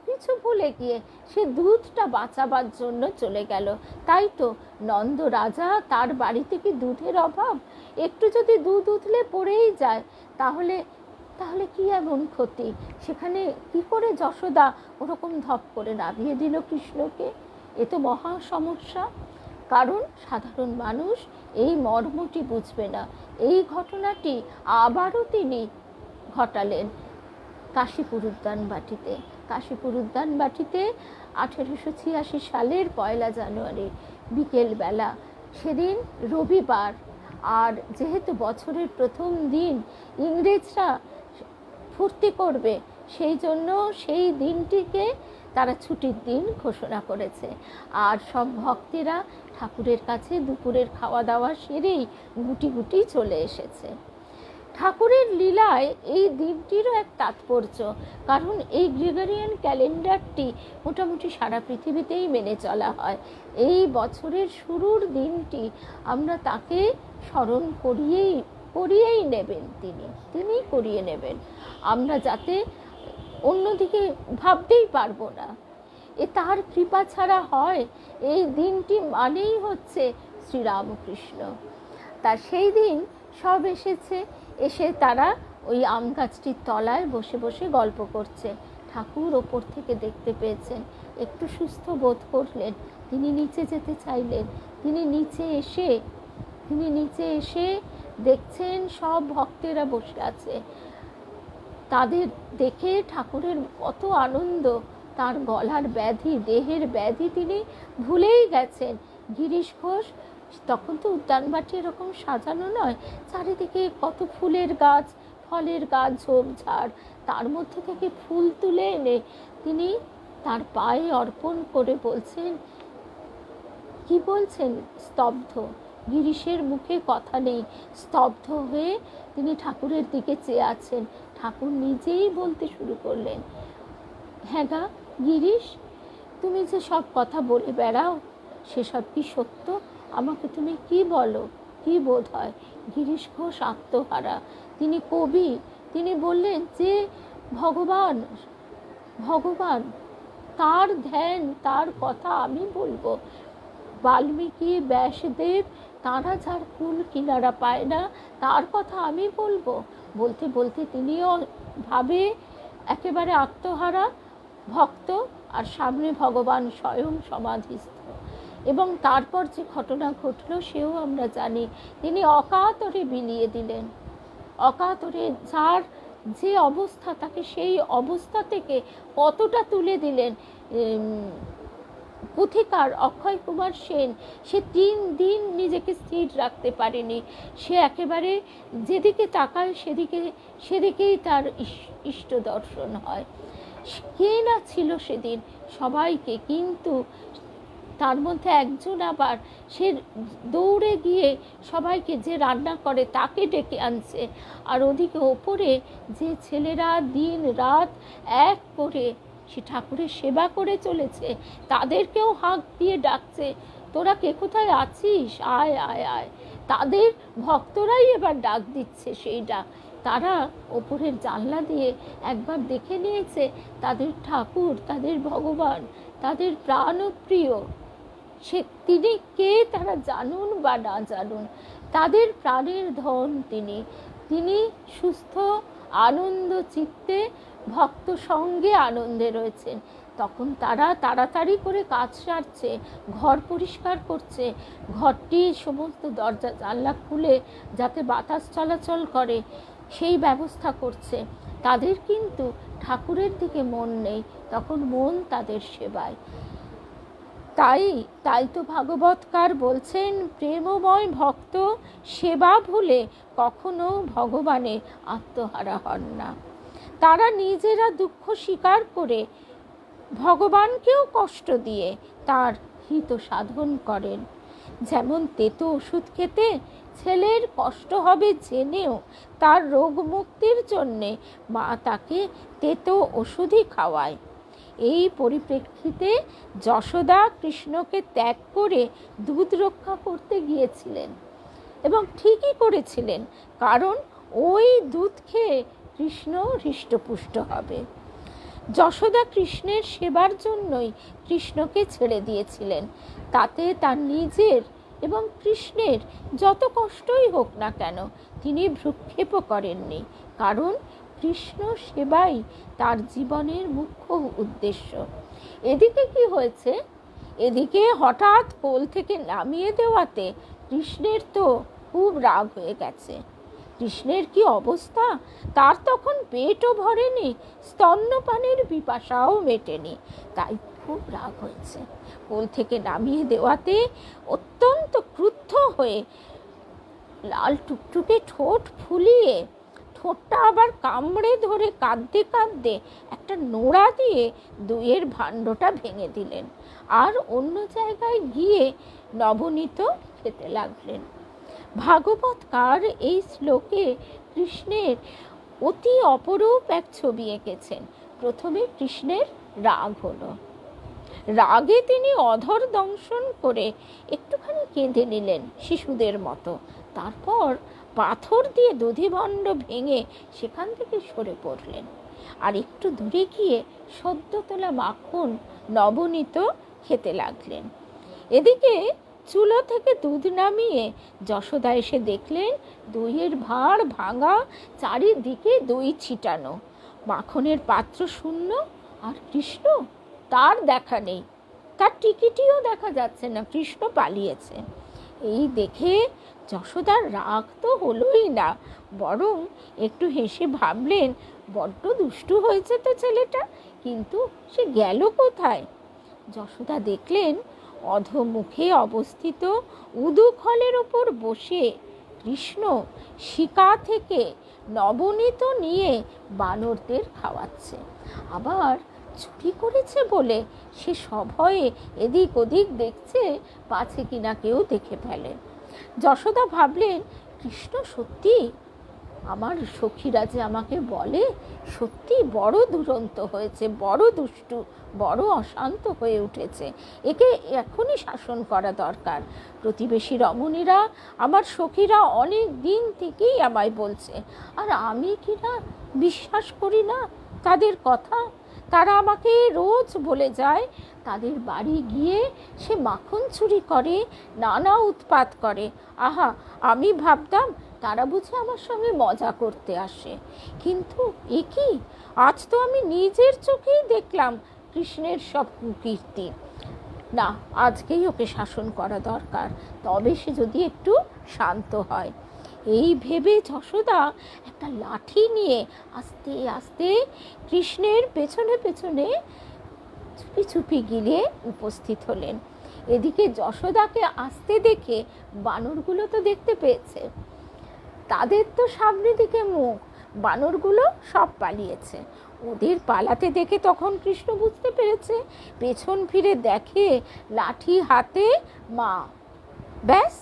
[SPEAKER 1] কিছু ভুলে গিয়ে সে দুধটা বাঁচাবার জন্য চলে গেল। তাই তো নন্দ রাজা, তার বাড়িতে কি দুধের অভাব? একটু যদি দুধ উথলে পড়েই যায় তাহলে কি এমন ক্ষতি? সেখানে কি করে যশোদা ওরকম ধপ করে নামিয়ে দিল কৃষ্ণকে? এ তো মহা সমস্যা। কারণ সাধারণ মানুষ এই মর্মটি বুঝবে না। এই ঘটনাটি আবারও তিনি ঘটালেন কাশীপুর উদ্যানবাটিতে। 1886 সালের 1 জানুয়ারি বিকেলবেলা, সেদিন রবিবার, আর যেহেতু বছরের প্রথম দিন ইংরেজরা ফুর্তি করবে, সেই জন্য সেই দিনটিকে তারা ছুটির দিন ঘোষণা করেছে। আর সব ভক্তেরা ঠাকুরের কাছে দুপুরের খাওয়া দাওয়া সেরেই গুটি গুটি চলে এসেছে। ঠাকুরের লীলায় এই দিনটিরও এক তাৎপর্য, কারণ এই গ্রেগরিয়ান ক্যালেন্ডারটি মোটামুটি সারা পৃথিবীতেই মেনে চলা হয়। এই বছরের শুরুর দিনটি আমরা তাকে স্মরণ করিয়েই নেবেন, তিনি করিয়ে নেবেন। আমরা যাতে অন্যদিকে ভাবতেই পারবো না। এ তার কৃপা ছাড়া হয়। এই দিনটি মানেই হচ্ছে শ্রীরামকৃষ্ণ। তা সেই দিন সব এসে তারা ওই আম গাছটির তলায় বসে বসে গল্প করছে। ঠাকুর ওপর থেকে দেখতে পেয়েছেন, একটু সুস্থ বোধ করলেন, তিনি নিচে যেতে চাইলেন। তিনি নিচে এসে দেখছেন সব ভক্তেরা বসে আছে। তাদের দেখে ঠাকুরের কত আনন্দ, তার গলার ব্যাধি, দেহের ব্যাধি তিনি ভুলেই গেছেন। গিরিশ ঘোষ, তখন তো উদ্যানবাটি এরকম সাজানো নয়, চারিদিকে কত ফুলের গাছ, ফলের গাছ, ঝোপঝাড়, তার মধ্যে থেকে ফুল তুলে এনে তিনি তার পায়ে অর্পণ করে বলছেন, কি বলছেন? স্তব্ধ। গিরিশের মুখে কথা নেই, স্তব্ধ হয়ে তিনি ঠাকুরের দিকে চেয়ে আছেন। ঠাকুর নিজেই বলতে শুরু করলেন, হ্যাঁ গা গিরিশ, তুমি যে সব কথা বলে বেড়াও, সেসব কি সত্য? আমাকে তুমি কি বলো, কি বোধ হয়? গিরিশ ঘোষ আত্মহারা, তিনি কবি। তিনি বললেন যে ভগবান, তার ধ্যান, তার কথা আমি বলবো। বাল্মীকি, ব্যাসদেব, তারা যার কুল কিনারা পায় না, তার কথা আমি বলবো। বলতে বলতে তিনিও ভাবে একেবারে আত্মহারা ভক্ত, আর সামনে ভগবান স্বয়ং সমাধিস্থ। এবং তারপর যে ঘটনা ঘটলো সেও আমরা জানি। তিনি অকাতরে বিলিয়ে দিলেন, অকাতরে যার যে অবস্থা, তাকে সেই অবস্থা থেকে কতটা তুলে দিলেন। পুথিকার অক্ষয় কুমার সেন, সে 3 দিন নিজেকে স্থির রাখতে পারেনি। সে একেবারে যেদিকে তাকায় সেদিকেই তার ইষ্ট দর্শন হয়। কে না ছিল সেদিন সবাইকে, কিন্তু তার মধ্যে একজন আবার সে দৌড়ে গিয়ে সবাইকে, যে রান্না করে তাকে ডেকে আনছে, আর ওদিকে ওপরে যে ছেলেরা দিন রাত এক করে সে ঠাকুরের সেবা করে চলেছে, তাদেরকেও হাঁক দিয়ে ডাকছে, তোরা কে কোথায় আছিস, আয় আয় আয়। তাদের ভক্তরাই এবার ডাক দিচ্ছে সেই ডাক। তারা ওপরের জানলা দিয়ে একবার দেখে নিয়েছে তাদের ঠাকুর, তাদের ভগবান, তাদের প্রাণপ্রিয়, সে তিনি কে তারা জানুন বা না জানুন, তাদের প্রাণের ধন তিনি সুস্থ আনন্দ চিত্তে ভক্ত সঙ্গে আনন্দে রয়েছেন। তখন তারা তাড়াতাড়ি করে কাজ সারছে, ঘর পরিষ্কার করছে, ঘরটি সমস্ত দরজা জানলা খুলে যাতে বাতাস চলাচল করে সেই ব্যবস্থা করছে। তাদের কিন্তু ঠাকুরের দিকে মন নেই, তখন মন তাদের সেবায়। তাই তো ভাগবতকার বলছেন, প্রেমময় ভক্ত সেবা ভুলে কখনো ভগবানে আত্মহারা হন না। তারা নিজেরা দুঃখ স্বীকার করে ভগবানকেও কষ্ট দিয়ে তার হিত সাধন করেন। যেমন তেতো ওষুধ খেতে ছেলের কষ্ট হবে জেনেও তার রোগ মুক্তির জন্যে মা তাকে তেতো ওষুধই খাওয়ায়। এই পরিপ্রেক্ষিতে যশোদা কৃষ্ণকে ত্যাগ করে দুধ রক্ষা করতে গিয়েছিলেন, এবং ঠিকই করেছিলেন, কারণ ওই দুধ খেয়ে কৃষ্ণ হৃষ্টপুষ্ট হবে। যশোদা কৃষ্ণের সেবার জন্যই কৃষ্ণকে ছেড়ে দিয়েছিলেন। তাতে তার নিজের এবং কৃষ্ণের যত কষ্টই হোক না কেন তিনি ভ্রুক্ষেপও করেননি, কারণ কৃষ্ণ সেবাই তার জীবনের মুখ্য উদ্দেশ্য। এদিকে কি হয়েছে? এদিকে হঠাৎ কোল থেকে নামিয়ে দেওয়াতে কৃষ্ণের তো খুব রাগ হয়ে গেছে। কৃষ্ণের কি অবস্থা, তার তখন পেটও ভরেনি, স্তন্যপানের পিপাসাও মেটেনি, তাই খুব রাগ হয়েছে। কোল থেকে নামিয়ে দেওয়াতে অত্যন্ত ক্রুদ্ধ হয়ে লাল টুকটুকে ঠোঁট ফুলিয়ে, ঠোঁটটা আবার কামড়ে ধরে কাঁদতে কাঁদতে একটা নোড়া দিয়ে দইয়ের ভাণ্ডটা ভেঙে দিলেন, আর অন্য জায়গায় গিয়ে নবনীত খেতে লাগলেন। ভাগবতকার এই শ্লোকে কৃষ্ণের অতি অপরূপ এক ছবি এঁকেছেন। প্রথমে কৃষ্ণের রাগ হলো, রাগে তিনি অধর দংশন করে একটুখানি কেঁদে নিলেন শিশুদের মতো, তারপর পাথর দিয়ে দধিভাণ্ড ভেঙে সেখান থেকে সরে পড়লেন, আর একটু দূরে গিয়ে সদ্য তোলা মাখন নবনীত খেতে লাগলেন। এদিকে চুলো থেকে দুধ নামিয়ে যশোদা এসে দেখলেন দইয়ের ভাঁড় ভাঙা, চারিদিকে দই ছিটানো, মাখনের পাত্র শূন্য, আর কৃষ্ণ তার দেখা নেই, তার টিকিটিও দেখা যাচ্ছে না, কৃষ্ণ পালিয়েছে। এই দেখে যশোদার রাগ তো হলোই না, বরং একটু হেসে ভাবলেন বড্ড দুষ্টু হয়েছে তো ছেলেটা, কিন্তু সে গেল কোথায়? যশোদা দেখলেন অধোমুখে অবস্থিত উদুখলের ওপর বসে কৃষ্ণ শিকা থেকে নবনীত নিয়ে বানরদের খাওয়াচ্ছে। আবার চুরি করেছে বলে সে সভয়ে এদিক ওদিক দেখছে, পাছে কিনা কেউ দেখে ফেলে। যশোদা ভাবলেন কৃষ্ণ সত্যি, আমার সখীরা যে আমাকে বলে, সত্যি বড় দুরন্ত হয়েছে, বড় দুষ্টু, বড় অশান্ত হয়ে উঠেছে, একে এখনই শাসন করা দরকার। প্রতিবেশী রমণীরা, আমার সখীরা অনেক দিন থেকেই আমায় বলছে, আর আমি কিনা বিশ্বাস করি না তাদের কথা। তারা আমাকে রোজ বলে যায় তাদের বাড়ি গিয়ে সে মাখন চুরি করে, নানা উৎপাত করে। আহা, আমি ভাবতাম তারা বুঝি আমার সঙ্গে মজা করতে আসে, কিন্তু এ কি, আজ তো আমি নিজের চোখেই দেখলাম কৃষ্ণের সব কুকীর্তি। না, আজকেই ওকে শাসন করা দরকার, তবে সে যদি একটু শান্ত হয়। এই ভেবে যশোদা একটা লাঠি নিয়ে আস্তে আস্তে কৃষ্ণের পেছনে পেছনে চুপি চুপি গিয়ে উপস্থিত হলেন। এদিকে যশোদাকে আসতে দেখে বানরগুলো তো দেখতে পেয়েছে, তাদের তো সামনে দিকে মুখ, বানরগুলো সব পালিয়েছে। ওদের পালাতে দেখে তখন কৃষ্ণ বুঝতে পেরেছে, পেছন ফিরে দেখে লাঠি হাতে মা। ব্যাস,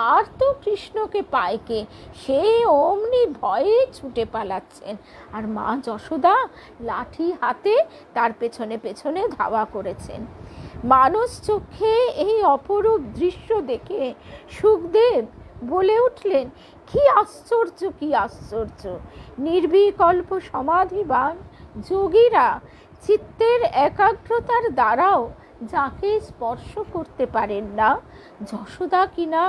[SPEAKER 1] আর তো কৃষ্ণকে পায় কে, সে অমনি ভয়ে ছুটে পালাচ্ছেন, আর মা যশোদা লাঠি হাতে তার পেছনে পেছনে ধাওয়া করেছেন। মানস চোখে এই অপরূপ দৃশ্য দেখে সুখদেব বলে উঠলেন, কি আশ্চর্য, কি আশ্চর্য! নির্বিকল্প সমাধিবান যোগীরা চিত্তের একাগ্রতার দ্বারাও যাকে স্পর্শ করতে পারেন না, যশোদা কিনা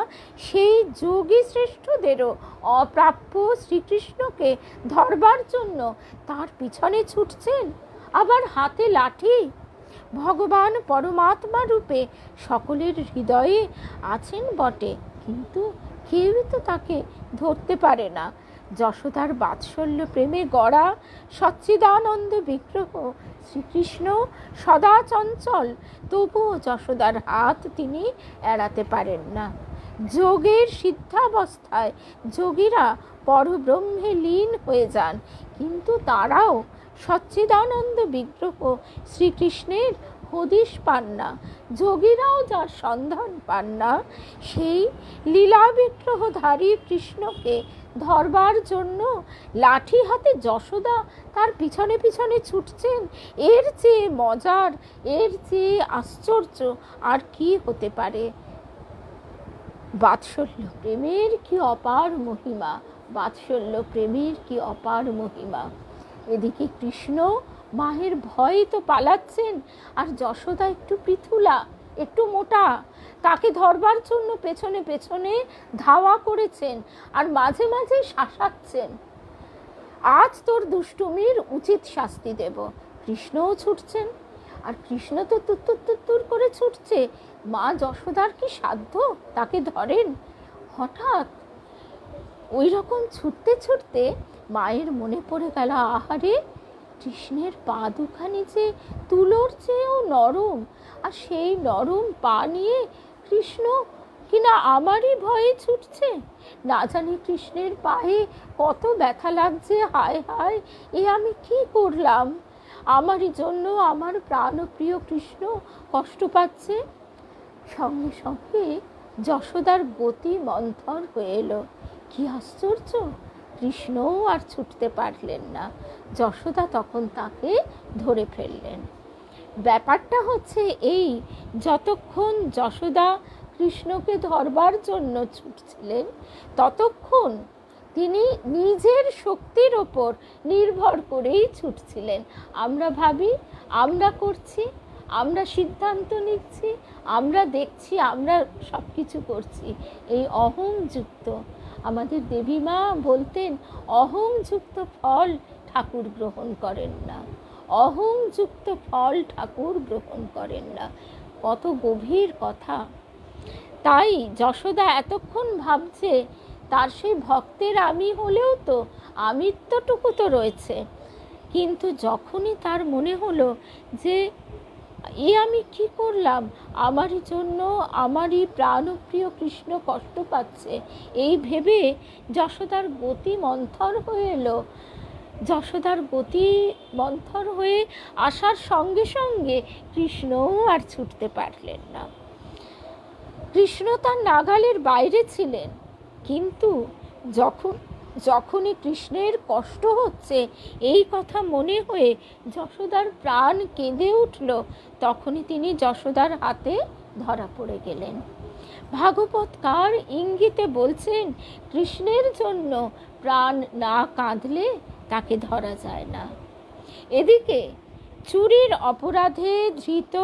[SPEAKER 1] সেই যোগী শ্রেষ্ঠদেরও অপ্রাপ্য শ্রীকৃষ্ণকে ধরবার জন্য তার পিছনে ছুটছেন, আবার হাতে লাঠি। ভগবান পরমাত্মা রূপে সকলের হৃদয়ে আছেন বটে, কিন্তু কেউই তো তাকে ধরতে পারে না। যশোদার বাৎসল্য প্রেমে গড়া সচ্চিদানন্দ বিগ্রহ শ্রীকৃষ্ণ সদা চঞ্চল, তবুও যশোদার হাত তিনি এড়াতে পারেন না। যোগের সিদ্ধাবস্থায় যোগীরা পরব্রহ্মে লীন হয়ে যান, কিন্তু তারাও সচ্চিদানন্দ বিগ্রহ শ্রীকৃষ্ণের হদিশ পান না। যোগীরাও যার সন্ধান পান না, সেই লীলা বিগ্রহধারী কৃষ্ণকে ধরবার জন্য লাঠি হাতে যশোদা তার পিছনে পিছনে ছুটছেন। এর চেয়ে মজার, এর চেয়ে আশ্চর্য আর কি হতে পারে? বাৎসল্য প্রেমের কি অপার মহিমা, বাৎসল্য প্রেমের কি অপার মহিমা। এদিকে কৃষ্ণ মায়ের ভয়ে তো পালাচ্ছেন, আর যশোদা একটু পৃথুলা, একটু মোটা, তাকে ধরবার জন্য পেছনে পেছনে ধাওয়া করেছেন, আর মাঝে মাঝে শাসাচ্ছেন, আজ তোর দুষ্টুমির উচিত শাস্তি দেব। কৃষ্ণও ছুটছেন, আর কৃষ্ণ তো তুর করে ছুটছে, মা যশোদার কি সাধ্য তাকে ধরেন? হঠাৎ ওই রকম ছুটতে ছুটতে মায়ের মনে পড়ে গেল, আহারে, কৃষ্ণের পা দুখানি যে তুলোর চেয়েও নরম, আর সেই নরম পা নিয়ে কৃষ্ণ কিনা আমারই ভয়ে ছুটছে। না জানি কৃষ্ণের পায়ে কত ব্যথা লাগছে, হায় হায়, এ আমি কি করলাম? আমারই জন্য আমার প্রাণপ্রিয় কৃষ্ণ কষ্ট পাচ্ছে। সঙ্গে সঙ্গে যশোদার গতি মন্থর হয়ে এলো। কি আশ্চর্য, কৃষ্ণও আর ছুটতে পারলেন না। যশোদা তখন তাকে ধরে ফেললেন। ব্যাপারটা হচ্ছে এই, যতক্ষণ যশোদা কৃষ্ণকে ধরবার জন্য ছুটছিলেন, ততক্ষণ তিনি নিজের শক্তির ওপর নির্ভর করেই ছুটছিলেন। আমরা ভাবি আমরা করছি, আমরা সিদ্ধান্ত নিচ্ছি, আমরা দেখছি, আমরা সব কিছু করছি। এই অহংযুক্ত, আমাদের দেবী মা বলতেন, অহংযুক্ত ফল ঠাকুর গ্রহণ করেন না, অহংযুক্ত ফল ঠাকুর গ্রহণ করেন না। কত গভীর কথা। তাই যশোদা এতক্ষণ ভাবছে তার সেই ভক্তের আমি হলেও তো আমিত্বটুকু তো রয়েছে। কিন্তু যখনই তার মনে হলো যে আমি কি করলাম, আমারই জন্য আমারই প্রাণপ্রিয় কৃষ্ণ কষ্ট পাচ্ছে, এই ভেবে যশোদার গতি মন্থর হয়ে এলো। যশোদার গতি মন্থর হয়ে আসার সঙ্গে সঙ্গে কৃষ্ণও আর ছুটতে পারলেন না। কৃষ্ণ তার নাগালের বাইরে ছিলেন, কিন্তু যখনই কৃষ্ণের কষ্ট হচ্ছে এই কথা মনে হয়ে যশোদার প্রাণ কেঁদে উঠল, তখনই তিনি যশোদার হাতে ধরা পড়ে গেলেন। ভাগবতকার ইঙ্গিতে বলছেন, কৃষ্ণের জন্য প্রাণ না কাঁদলে তাকে ধরা যায় না। এদিকে চুরির অপরাধে ধৃত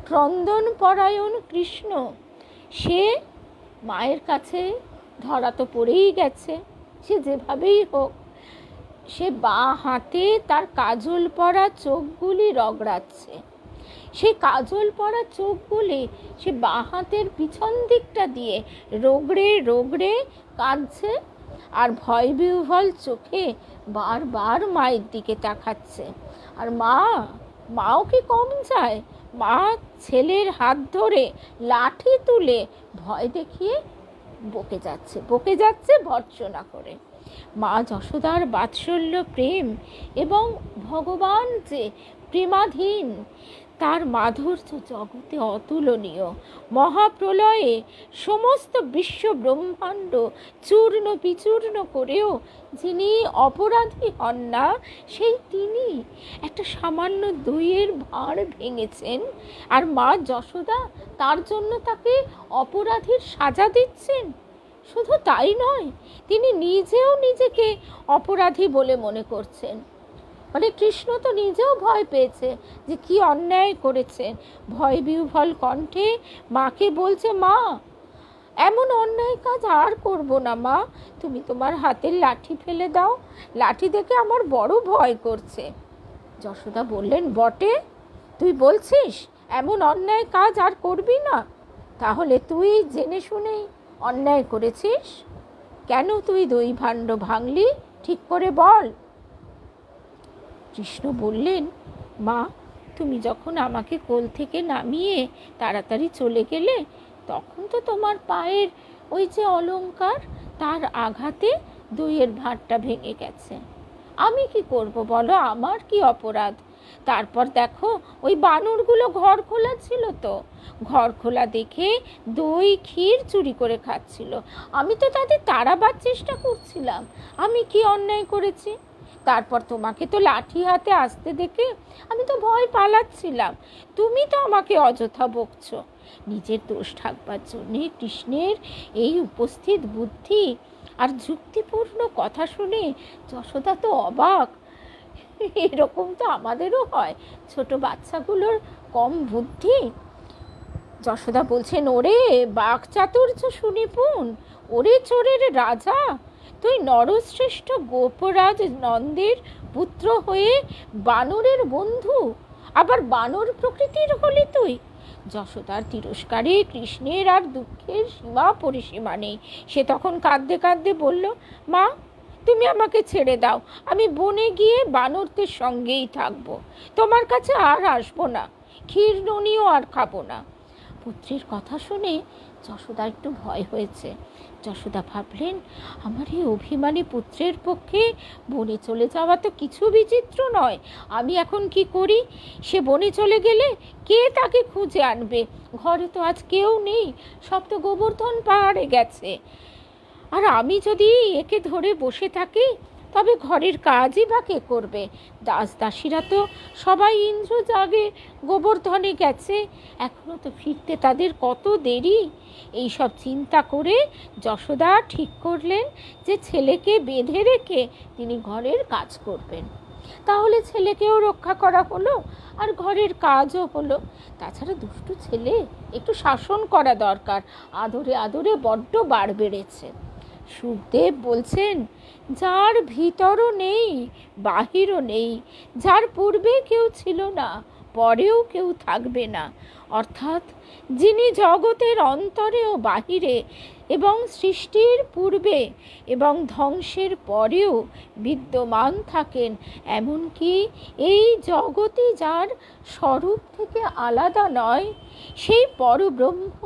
[SPEAKER 1] ক্রন্দনপরায়ণ কৃষ্ণ, সে মায়ের কাছে ধরা তো পড়েই গেছে, সে যেভাবেই হোক সে বাঁ হাতে তার কাজল পরা চোখগুলি রগড়াচ্ছে। সেই কাজল পরা চোখগুলি সে বাঁ হাতের পিছন দিকটা দিয়ে রগড়ে রগড়ে কাঁদছে, আর ভয় বিহ্বল চোখে বারবার মায়ের দিকে তাকাচ্ছে। আর মাও কি কম যায়, মা ছেলের হাত ধরে লাঠি তুলে ভয় দেখিয়ে বকে যাচ্ছে ভর্ৎসনা করে। মা যশোদার বাৎসল্য প্রেম এবং ভগবান যে প্রেমাধীন, তার মাধুর্য জগতে অতুলনীয়। মহাপ্রলয়ে সমস্ত বিশ্ব ব্রহ্মাণ্ড চূর্ণ বিচূর্ণ করেও যিনি অপরাধী হন না, সেই তিনি একটা সামান্য দইয়ের ভাঁড় ভেঙেছেন, আর মা যশোদা তার জন্য তাকে অপরাধীর সাজা দিচ্ছেন। শুধু তাই নয়, তিনি নিজেও নিজেকে অপরাধী বলে মনে করছেন। মানে কৃষ্ণ তো নিজেও ভয় পেয়েছে যে কি অন্যায় করেছেন। ভয় বিহ্বল কণ্ঠে মাকে বলছে, মা এমন অন্যায় কাজ আর করব না মা, তুমি তোমার হাতের লাঠি ফেলে দাও, লাঠি দেখে আমার বড় ভয় করছে। যশোদা বললেন, বটে তুই বলছিস এমন অন্যায় কাজ আর করবি না? তাহলে তুই জেনে শুনেই অন্যায় করেছিস। কেন তুই দই ভাণ্ড ভাঙলি, ঠিক করে বল। কৃষ্ণ বললেন, মা তুমি যখন আমাকে কোল থেকে নামিয়ে তাড়াতাড়ি চলে গেলে, তখন তো তোমার পায়ের ওই যে অলংকার, তার আঘাতে দইয়ের ভাঁড়টা ভেঙে গেছে। আমি কি করব বলো, আমার কি অপরাধ? তারপর দেখো ওই বানরগুলো ঘর খোলা ছিল, তো ঘর খোলা দেখে দই ক্ষীর চুরি করে খাচ্ছিল, আমি তো তাদের তাড়াবার চেষ্টা করছিলাম। আমি কি অন্যায় করেছি? তারপর তোমাকে তো লাঠি হাতে আসতে দেখে আমি তো ভয় পালাচ্ছিলাম, তুমি তো আমাকে অযথা বকছো। নিজের দোষ ঢাকবার জন্যে কৃষ্ণের এই উপস্থিত বুদ্ধি আর যুক্তিপূর্ণ কথা শুনে যশোদা তো অবাক। এরকম তো আমাদেরও হয়, ছোট বাচ্চাগুলোর কম বুদ্ধি। যশোদা বলছেন, ওরে বাক চাতুর্য সুনিপুণ, ওরে চোরের রাজা, তুই নরশ্রেষ্ঠ গোপরাজ নন্দের পুত্র হয়ে বানরের বন্ধু, আবার বানর প্রকৃতির হলি তুই। যশোদার তিরস্কারে কৃষ্ণের আর দুঃখের সীমা পরিসীমা নেই। সে তখন কাঁদতে কাঁদতে বলল, মা তুমি আমাকে ছেড়ে দাও, আমি বনে গিয়ে বানরদের সঙ্গেই থাকবো, তোমার কাছে আর আসবো না, ক্ষীর ননিও আর খাবো না। পুত্রের কথা শুনে যশোদা একটু ভয় হয়েছে। যশোদা ভাবলেন, আমার এই অভিমানী পুত্রের পক্ষে বনে চলে যাওয়া তো কিছু বিচিত্র নয়। আমি এখন কি করি? সে বনে চলে গেলে কে তাকে খুঁজে আনবে? ঘরে তো আজ কেউ নেই, সব তো গোবর্ধন পাহাড়ে গেছে। আর আমি যদি একে ধরে বসে থাকি, তবে ঘরের কাজই বা কে করবে? দাস দাসীরা তো সবাই ইন্দ্রজাগে গোবর্ধনে গেছে, এখনো তো ফিরতে তাদের কত দেরি। এই সব চিন্তা করে যশোদা ঠিক করলেন যে ছেলেকে বেঁধে রেখে তিনি ঘরের কাজ করবেন। তাহলে ছেলেকেও রক্ষা করা হলো আর ঘরের কাজও হলো। তাছাড়া দুষ্টু ছেলে, একটু শাসন করা দরকার, আদরে আদরে বড্ড বার বেড়েছে। সুখদেব বলছেন, যার ভিতরও নেই বাহিরও নেই, যার পূর্বে কেউ ছিল না পরেও কেউ থাকবে না, অর্থাৎ যিনি জগতের অন্তরে ও বাহিরে এবং সৃষ্টির পূর্বে এবং ধ্বংসের পরেও বিদ্যমান থাকেন, এমনকি এই জগতে যার স্বরূপ থেকে আলাদা নয়, সেই পরব্রহ্ম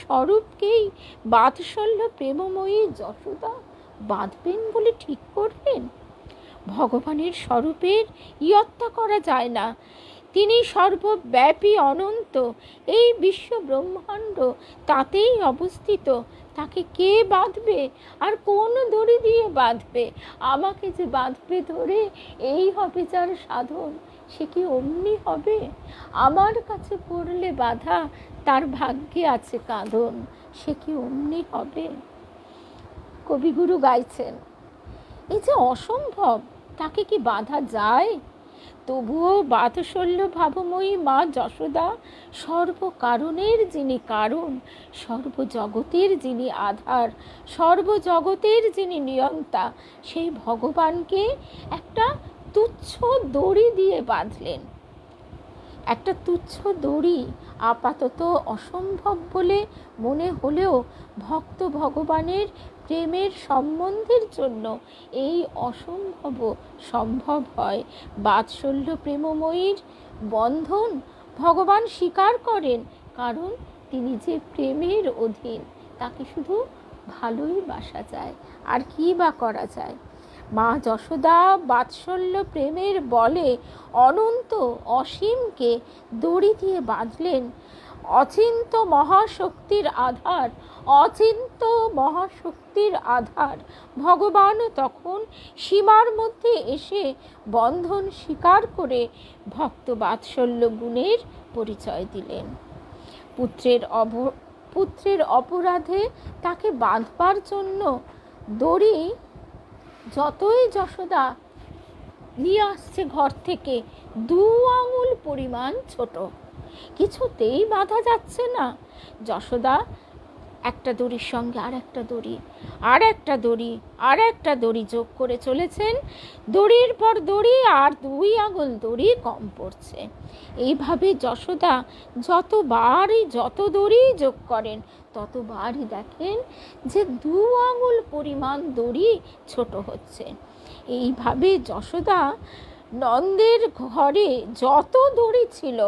[SPEAKER 1] স্বরূপকেই বাৎসল্য প্রেমময়ী যশোদা বাঁধবেন বলে ঠিক করলেন। ভগবানের স্বরূপের ইয়ত্তা করা যায় না, তিনি সর্বব্যাপী অনন্ত, এই বিশ্ব ব্রহ্মাণ্ড তাতেই অবস্থিত। তাকে কে বাঁধবে আর কোন দড়ি দিয়ে বাঁধবে? আমাকে যে বাঁধবে ধরে, এই হবে যার সাধন, সে কি অমনি হবে? আমার কাছে পড়লে বাধা, তার ভাগ্যে আছে কাঁদন, সে কি অমনি হবে? কবিগুরু গাইছেন, এই যে অসম্ভব, তাকে কি বাঁধা যায়? তবুও বাৎসল্য ভাবময়ী মা যশোদা সর্বকারণের যিনি কারণ, সর্বজগতের যিনি আধার, সর্বজগতের যিনি নিয়ন্তা, সেই ভগবানকে একটা তুচ্ছ দড়ি দিয়ে বাঁধলেন। একটা তুচ্ছ দড়ি আপাতত অসম্ভব বলে মনে হলেও ভক্ত ভগবানের প্রেমের সম্বন্ধের জন্য এই অসম্ভব সম্ভব হয়। বাৎসল্য প্রেমময়ীর বন্ধন ভগবান স্বীকার করেন, কারণ তিনি যে প্রেমের অধীন, তাকে শুধু ভালোই বাসা যায়, আর কি বা করা যায়। মা যশোদা বাৎসল্য প্রেমের বলে অনন্ত অসীমকে দড়ি দিয়ে বাঁধলেন। অচিন্ত মহাশক্তির আধার ভগবানও তখন সীমার মধ্যে এসে বন্ধন স্বীকার করে ভক্ত বাৎসল্য গুণের পরিচয় দিলেন। পুত্রের অপরাধে তাকে বাঁধবার জন্য দড়ি যতই যশোদা নিয়ে আসছে ঘর থেকে, 2 আঙুল পরিমাণ ছোট, কিছুতেই বাঁধা যাচ্ছে না। যশোদা একটা দড়ির সঙ্গে আর একটা দড়ি যোগ করে চলেছেন, দড়ির পর দড়ি, আর 2 আঙুল দড়ি কম পড়ছে। এইভাবে যশোদা যত দড়ি যোগ করেন, ততবারই দেখেন যে 2 আঙুল পরিমাণ দড়ি ছোট হচ্ছে। এইভাবে যশোদা নন্দের ঘরে যত দড়ি ছিল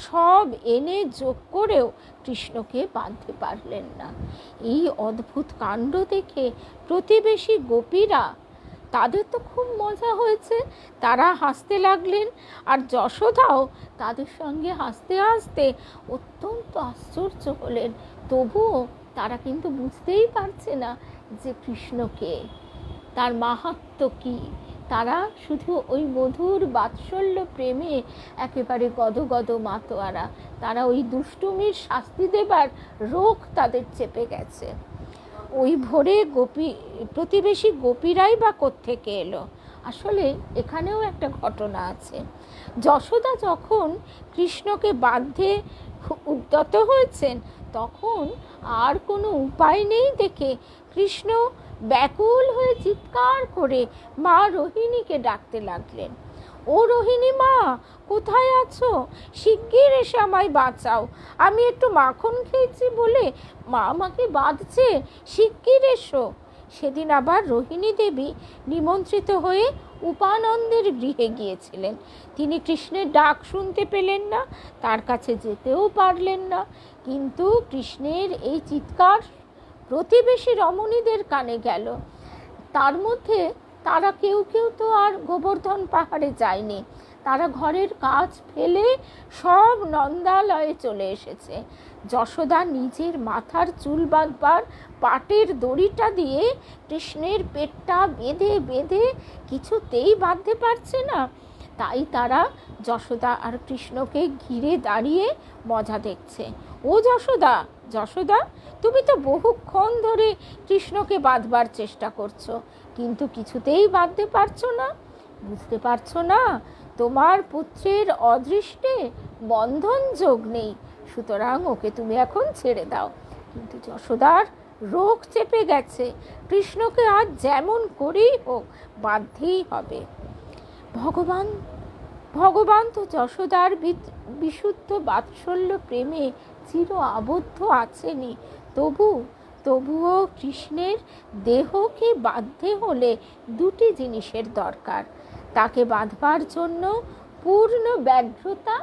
[SPEAKER 1] সব এনে যোগ করেও কৃষ্ণকে বাঁধতে পারলেন না। এই অদ্ভুত কাণ্ড দেখে প্রতিবেশী গোপীরা, তাদের তো খুব মজা হয়েছে, তারা হাসতে লাগলেন, আর যশোদাও তাদের সঙ্গে হাসতে হাসতে অত্যন্ত আশ্চর্য হলেন। তবুও তারা কিন্তু বুঝতেই পারছে না যে কৃষ্ণকে, তার মাহাত্ম্য কী। তারা শুধু ওই মধুর বাৎসল্য প্রেমে একেবারে গদগদ মাতোয়ারা। তারা ওই দুষ্টুমির শাস্তি দেবার রোগ তাদের চেপে গেছে। ওই ভোরে প্রতিবেশী গোপীরাই বা কোত্থেকে এলো? আসলে এখানেও একটা ঘটনা আছে। যশোদা যখন কৃষ্ণকে বাঁধতে উদ্যত হয়েছেন, তখন আর কোনো উপায় নেই দেখে কৃষ্ণ ব্যাকুল হয়ে চিৎকার করে মা রোহিণীকে ডাকতে লাগলেন। ও রোহিণী মা, কোথায় আছো? শিগগির এসে আমায় বাঁচাও, আমি একটু মাখন খেয়েছি বলে মা আমাকে বাঁধছে, শিগগির এসো। সেদিন আবার রোহিণী দেবী নিমন্ত্রিত হয়ে উপানন্দের গৃহে গিয়েছিলেন। তিনি কৃষ্ণের ডাক শুনতে পেলেন না, তার কাছে যেতেও পারলেন না, কিন্তু কৃষ্ণের এই চিৎকার প্রতিবেশী রমণীদের কানে গেল। তার মধ্যে তারা কেউ তো আর গোবর্ধন পাহাড়ে যায়নি, তারা ঘরের কাজ ফেলে সব নন্দালয়ে চলে এসেছে। যশোদা নিজের মাথার চুল বাঁধবার পাটের দড়িটা দিয়ে কৃষ্ণের পেটটা বেঁধে বেঁধে কিছুতেই বাঁধতে পারছে না। তাই তারা যশোদা আর কৃষ্ণকে ঘিরে দাঁড়িয়ে মজা দেখছে। ও যশোদা, যশোদা, তুমি তো বহুক্ষণ ধরে কৃষ্ণকে বাঁধবার চেষ্টা করছো, কিন্তু কিছুতেই বাঁধতে পারছো না। বুঝতে পারছো না তোমার পুত্রের অদৃষ্টে বন্ধন যোগ নেই, সুতরাং ওকে তুমি এখন ছেড়ে দাও। কিন্তু যশোদার রোগ চেপে গেছে, কৃষ্ণকে আজ যেমন করেই হোক বাঁধতেই হবে। ভগবান তো যশোদার বিশুদ্ধ বাৎসল্য প্রেমে চির আবদ্ধ আছেনই, তবুও কৃষ্ণের দেহকে বাঁধতে হলে দুটি জিনিসের দরকার, তাকে বাঁধবার জন্য পূর্ণ ব্যগ্রতা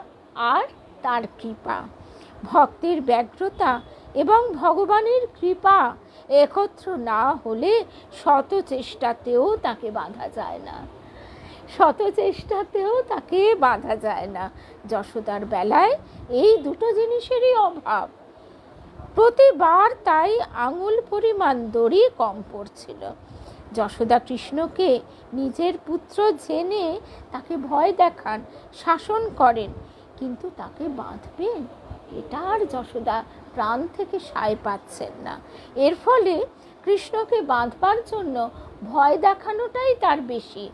[SPEAKER 1] আর তার কৃপা। ভক্তের ব্যগ্রতা এবং ভগবানের কৃপা একত্র না হলে শত চেষ্টাতেও তাকে বাঁধা যায় না, যশোদার বেলায় এই দুটো জিনিসেরই অভাব। প্রতিবার তাই আঙুল পরিমাণ দড়ি কম পড়ছিল। যশোদা কৃষ্ণকে নিজের পুত্র জেনে তাকে ভয় দেখান, শাসন করেন, কিন্তু তাকে বাঁধবেন এটা আর যশোদা প্রাণ থেকে সায় পাচ্ছেন না। এর ফলে কৃষ্ণকে বাঁধবার জন্য ভয় দেখানোটাই তার বেশি,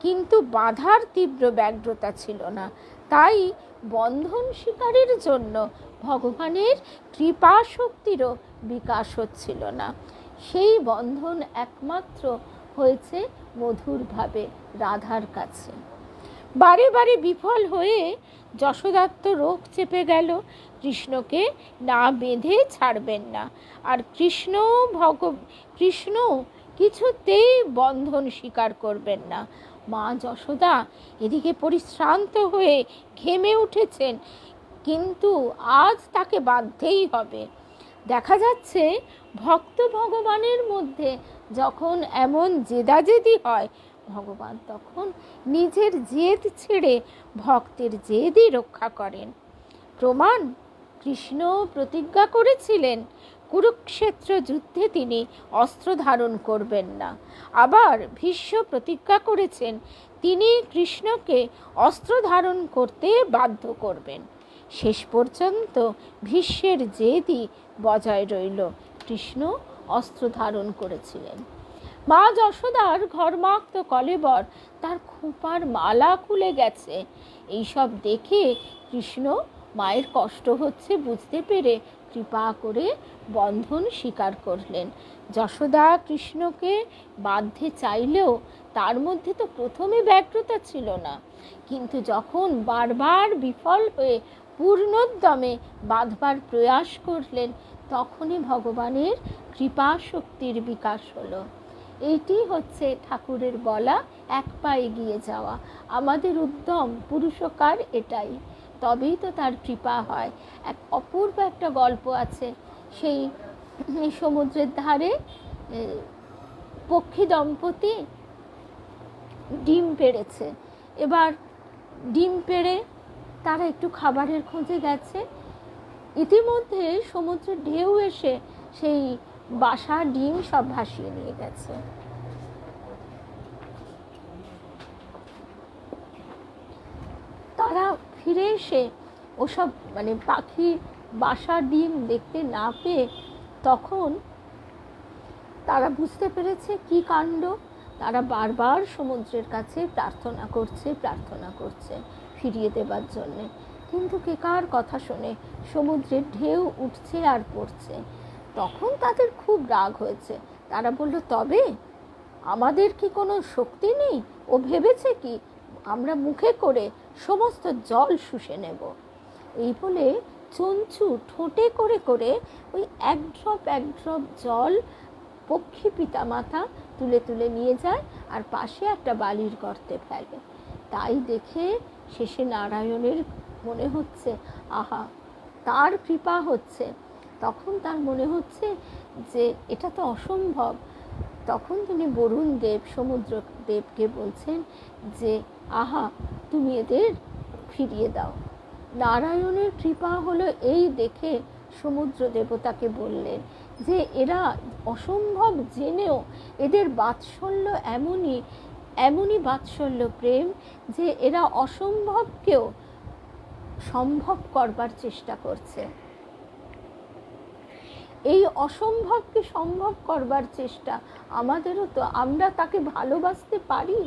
[SPEAKER 1] কিন্তু বাঁধার তীব্র ব্যগ্রতা ছিল না। তাই বন্ধন শিকারের জন্য ভগবানের কৃপা শক্তিরও বিকাশ হচ্ছিল না। সেই বন্ধন একমাত্র হয়েছে মধুরভাবে রাধার কাছে। বারে বারে বিফল হয়ে যশোদাত্ত রোগ চেপে গেল, কৃষ্ণকে না বেঁধে ছাড়বেন না, আর কৃষ্ণ কিছুতেই বন্ধন স্বীকার করবেন না। মা যশোদা এদিকে পরিশ্রান্ত হয়ে ঘেমে উঠেছেন, কিন্তু আজ তাকে বাঁধতেই হবে। দেখা যাচ্ছে ভক্ত ভগবানের মধ্যে যখন এমন জেদাজেদি হয়, ভগবান তখন নিজের জেদ ছেড়ে ভক্তের জেদই রক্ষা করেন। প্রমাণ, কৃষ্ণ প্রতিজ্ঞা করেছিলেন কুরুক্ষেত্র যুদ্ধে তিনি অস্ত্র ধারণ করবেন না। আবার ভীষ্ম প্রতিজ্ঞা করেছেন তিনি কৃষ্ণকে অস্ত্র ধারণ করতে বাধ্য করবেন। শেষ পর্যন্ত ভীষ্মের জেদই বজায় রইল, কৃষ্ণ অস্ত্র ধারণ করেছিলেন। মা যশোদার ঘর্মাক্ত কলেবর, তার খোঁপার মালা খুলে গেছে। এইসব দেখে কৃষ্ণ মায়ের কষ্ট হচ্ছে বুঝতে পেরে কৃপা করে বন্ধন স্বীকার করলেন। যশোদা কৃষ্ণকে বাঁধতে চাইলেও তার মধ্যে তো প্রথমে ব্যগ্রতা ছিল না, কিন্তু যখন বারবার বিফল হয়ে পূর্ণোদ্যমে বাঁধবার প্রয়াস করলেন, তখনই ভগবানের কৃপা শক্তির বিকাশ হলো। এইটি হচ্ছে ঠাকুরের বলা এক পা এগিয়ে যাওয়া। আমাদের উদ্যম পুরুষকার এটাই, তবেই তো তার কৃপা হয়। এক অপূর্ব একটা গল্প আছে, সেই সমুদ্রের ধারে পক্ষী দম্পতি ডিম পেড়েছে। এবার ডিম পেড়ে তারা একটু খাবারের খোঁজে গেছে, ইতিমধ্যে সমুদ্রের ঢেউ এসে সেই বাসা ডিম সব ভাসিয়ে নিয়ে গেছে। তারা ফিরে এসে ওসব পাখি বাসা ডিম দেখতে না পেয়ে তখন তারা বুঝতে পেরেছে কি কাণ্ড। তারা বারবার সমুদ্রের কাছে প্রার্থনা করছে ফিরিয়ে দেবার জন্যে, কিন্তু কে কার কথা শোনে, সমুদ্রের ঢেউ উঠছে আর পড়ছে। তখন তাদের খুব রাগ হয়েছে। তারা বলল, তবে আমাদের কি কোনো শক্তি নেই? ও ভেবেছে কি আমরা মুখে করে সমস্ত জল শুষে নেব? এই বলে চঞ্চু ঠোঁটে করে করে ওই এক ড্রপ জল পক্ষী পিতামাতা তুলে তুলে নিয়ে যায় আর পাশে একটা বালির গর্তে ফেলে। তাই দেখে শেষে নারায়ণের মনে হচ্ছে, আহা, তার কৃপা হচ্ছে। তখন তার মনে হচ্ছে যে এটা তো অসম্ভব। তখন তিনি বরুণ দেব, সমুদ্র দেবকে বলছেন যে, আহা, তুমি এদের ফিরিয়ে দাও। নারায়ণের কৃপা হলো এই দেখে সমুদ্র দেবতাকে বললেন যে এরা অসম্ভব জেনেও এদের বাৎসল্য এমনই বাৎসল্য প্রেম যে এরা অসম্ভবকেও সম্ভব করবার চেষ্টা করছে। এই অসম্ভবকে সম্ভব করবার চেষ্টা আমাদেরও। তো আমরা তাকে ভালোবাসতে পারি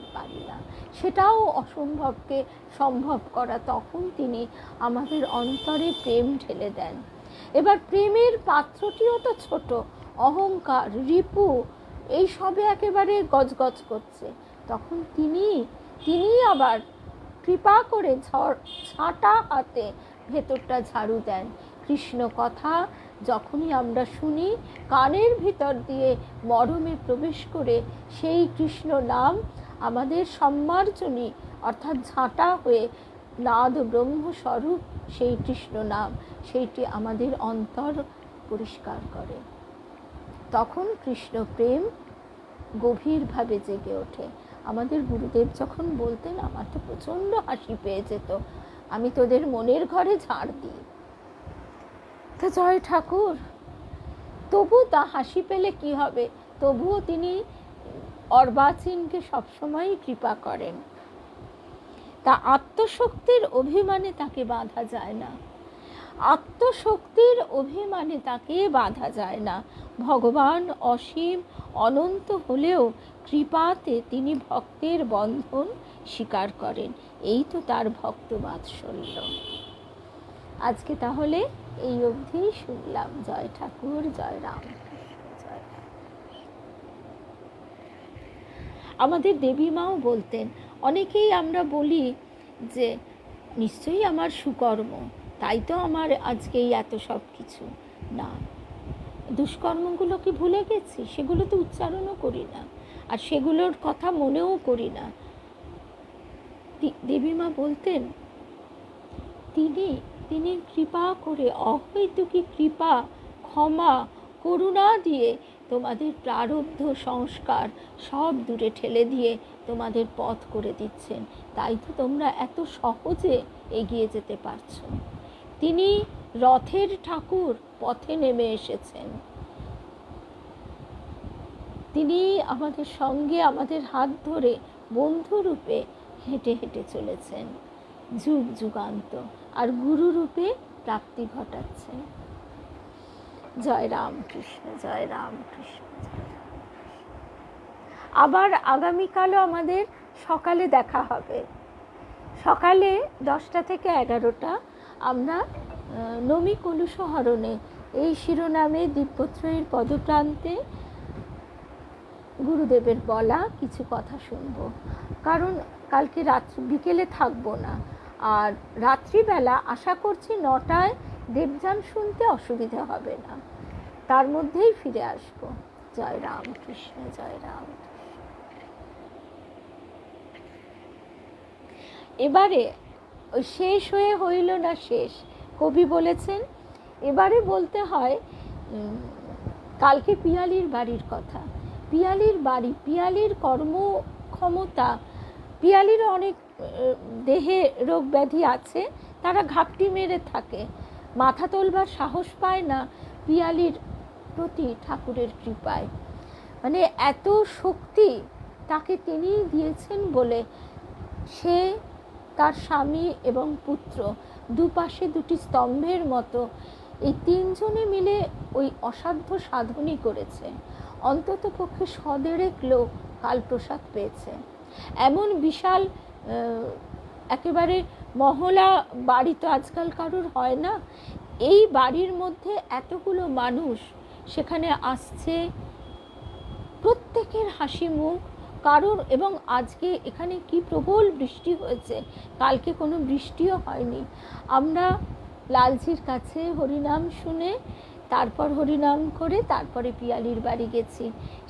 [SPEAKER 1] না, সেটাও অসম্ভবকে সম্ভব করা। তখন তিনি আমাদের অন্তরে প্রেম ঢেলে দেন। এবার প্রেমের পাত্রটিও তো ছোট, অহংকার, রিপু এই সবে একেবারে গজগজ করছে। তখন তিনি আবার কৃপা করে ছাঁটা হাতে ভেতরটা ঝাড়ু দেন। কৃষ্ণ কথা যখনই আমরা শুনি, কানের ভিতর দিয়ে মরমে প্রবেশ করে সেই কৃষ্ণ নাম আমাদের সম্মার্জনী অর্থাৎ ঝাঁটা হয়ে নাদ ব্রহ্মস্বরূপ সেই কৃষ্ণ নাম, সেইটি আমাদের অন্তর পরিষ্কার করে। তখন কৃষ্ণ প্রেম গভীরভাবে জেগে ওঠে। আমাদের গুরুদেব যখন বলতেন, আমার তো প্রচণ্ড হাসি পেয়ে যেত, আমি তোদের মনের ঘরে ঝাড় দিই। তো জয় ঠাকুর, তবু তা হাসি পেলে কি হবে, তবুও তিনি অর্বাচীনকে সবসময় কৃপা করেন। তা আত্মশক্তির অভিমানে তাকে বাঁধা যায় না, আত্মশক্তির অভিমানে তাকে বাঁধা যায় না। ভগবান অসীম অনন্ত হলেও কৃপাতে তিনি ভক্তের বন্ধন স্বীকার করেন। এই তো তার ভক্ত বাৎসল্য। আজকে তাহলে এই অবধি শুনলাম। জয় ঠাকুর, জয় রাম। আমাদের দেবী মাও বলতেন, অনেকেই আমরা বলি যে নিশ্চয়ই আমার সুকর্ম, তাই তো আমার আজকে এত সব কিছু। না, দুষ্কর্মগুলো কি ভুলে গেছি? সেগুলো তো উচ্চারণও করি না, আর সেগুলোর কথা মনেও করি না। দেবী মা বলতেন, তিনি কৃপা করে, অহৈতুকী কৃপা, ক্ষমা, করুণা দিয়ে তোমাদের প্রারব্ধ সংস্কার সব দূরে ঠেলে দিয়ে তোমাদের পথ করে দিচ্ছেন। তাই তো তোমরা এত সহজে এগিয়ে যেতে পারছো। তিনি রথের ঠাকুর পথে নেমে এসেছেন। তিনি আমাদের সঙ্গে আমাদের হাত ধরে বন্ধুরূপে হেঁটে হেঁটে চলেছেন যুগ যুগান্ত, আর গুরুরূপে প্রাপ্তি ঘটাচ্ছেন। জয় রাম কৃষ্ণ, জয় রাম কৃষ্ণ। আবার আগামীকালও আমাদের সকালে দেখা হবে। সকালে 10টা থেকে 11টা আমরা নমি কলুষহরণে এই শিরোনামে দিব্যত্রয়ীর পদপ্রান্তে গুরুদেবের বলা কিছু কথা শুনব। কারণ কালকে বিকেলে থাকবো না, আর রাত্রিবেলা আশা করছি 9টায় দেবযান শুনতে অসুবিধা হবে না, তার মধ্যেই ফিরে আসব। জয় রাম কৃষ্ণ, জয় রাম। এবারে শেষ হয়ে হইল না শেষ, কবি বলেছেন। এবারে বলতে হয় কালকে পিয়ালির বাড়ির কথা। পিয়ালির বাড়ি, পিয়ালির কর্মক্ষমতা, পিয়ালিরও অনেক দেহে রোগ ব্যাধি আছে, তারা ঘাপটি মেরে থাকে, মাথা তোলবার সাহস পায় না পিয়ালির প্রতি ঠাকুরের কৃপায়। মানে এত শক্তি তাকে তিনি দিয়েছেন বলে সে, তার স্বামী এবং পুত্র দুপাশে দুটি স্তম্ভের মতো এই তিনজনে মিলে ওই অসাধ্য সাধনই করেছে। অন্তত পক্ষে 100 লোক কালপ্রসাদ পেয়েছে। এমন বিশাল একেবারে মহলা বাড়ি তো আজকাল কারোর হয় না। এই বাড়ির মধ্যে এতগুলো মানুষ সেখানে আসছে, প্রত্যেকের হাসি মুখ কারোর। এবং আজকে এখানে কি প্রবল বৃষ্টি হয়েছে, কালকে কোনো বৃষ্টিও হয়নি। আমরা লালজির কাছে হরিনাম শুনে, তারপর হরিনাম করে তারপরে পিয়ালির বাড়ি গেছি।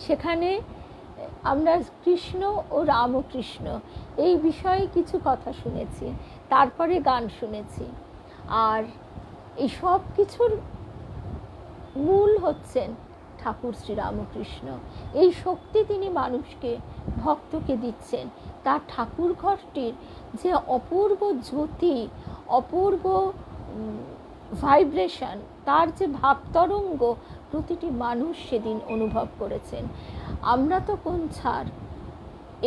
[SPEAKER 1] সেখানে আমরা কৃষ্ণ ও রামকৃষ্ণ এই বিষয়ে কিছু কথা শুনেছি, তারপরে গান শুনেছি। আর এই সব কিছুর মূল হচ্ছেন ঠাকুর শ্রীরামকৃষ্ণ। এই শক্তি তিনি মানুষকে, ভক্তকে দিচ্ছেন। তার ঠাকুর ঘরটির যে অপূর্ব জ্যোতি, অপূর্ব ভাইব্রেশন, তার যে ভাবতরঙ্গ প্রতিটি মানুষ সেদিন অনুভব করেছেন। আমরা তো কোন ছাড়,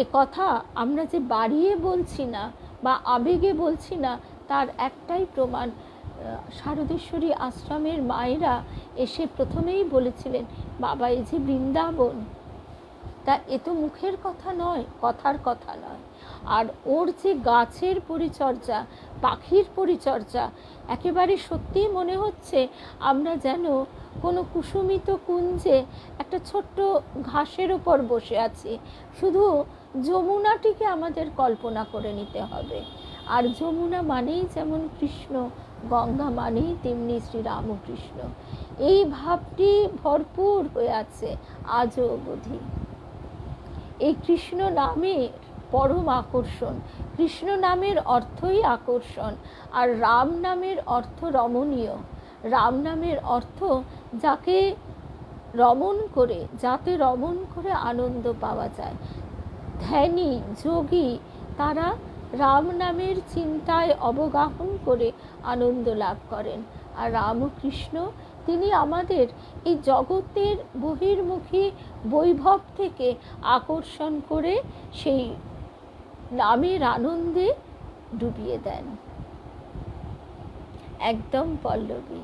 [SPEAKER 1] এ কথা আমরা যে বাড়িয়ে বলছি না বা আবেগে বলছি না, তার একটাই প্রমাণ, শারদেশ্বরী আশ্রমের মায়েরা এসে প্রথমেই বলেছিলেন, বাবা এই যে বৃন্দাবন, তা এ তো মুখের কথা নয়, কথার কথা নয়। আর ওর যে গাছের পরিচর্যা, পাখির পরিচর্যা, একেবারে সত্যিই মনে হচ্ছে আমরা যেন কোনো কুসুমিত কুঞ্জে একটা ছোট্ট ঘাসের ওপর বসে আছি। শুধু যমুনাটিকে আমাদের কল্পনা করে নিতে হবে। আর যমুনা মানেই যেমন কৃষ্ণ, গঙ্গা মানেই তেমনি শ্রীরামকৃষ্ণ। এই ভাবটি ভরপুর হয়ে আছে আজও অবধি। এই কৃষ্ণ নামের পরম আকর্ষণ। কৃষ্ণ নামের অর্থই আকর্ষণ। আর রাম নামের অর্থ রমণীয়। রাম নামের অর্থ যাকে যাতে রমণ করে আনন্দ পাওয়া যায়। ধ্যানী যোগী তারা রাম নামের চিন্তায় অবগাহন করে আনন্দ লাভ করেন। আর রামকৃষ্ণ তিনি আমাদের এই জগতের বহির্মুখী বৈভব থেকে আকর্ষণ করে সেই নামের আনন্দে ডুবিয়ে দেন। একদম পল্লবী।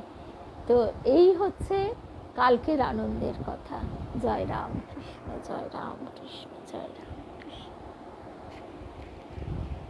[SPEAKER 1] তো এই হচ্ছে কালকের আনন্দের কথা। জয় রামকৃষ্ণ, জয় রামকৃষ্ণ, জয় রাম।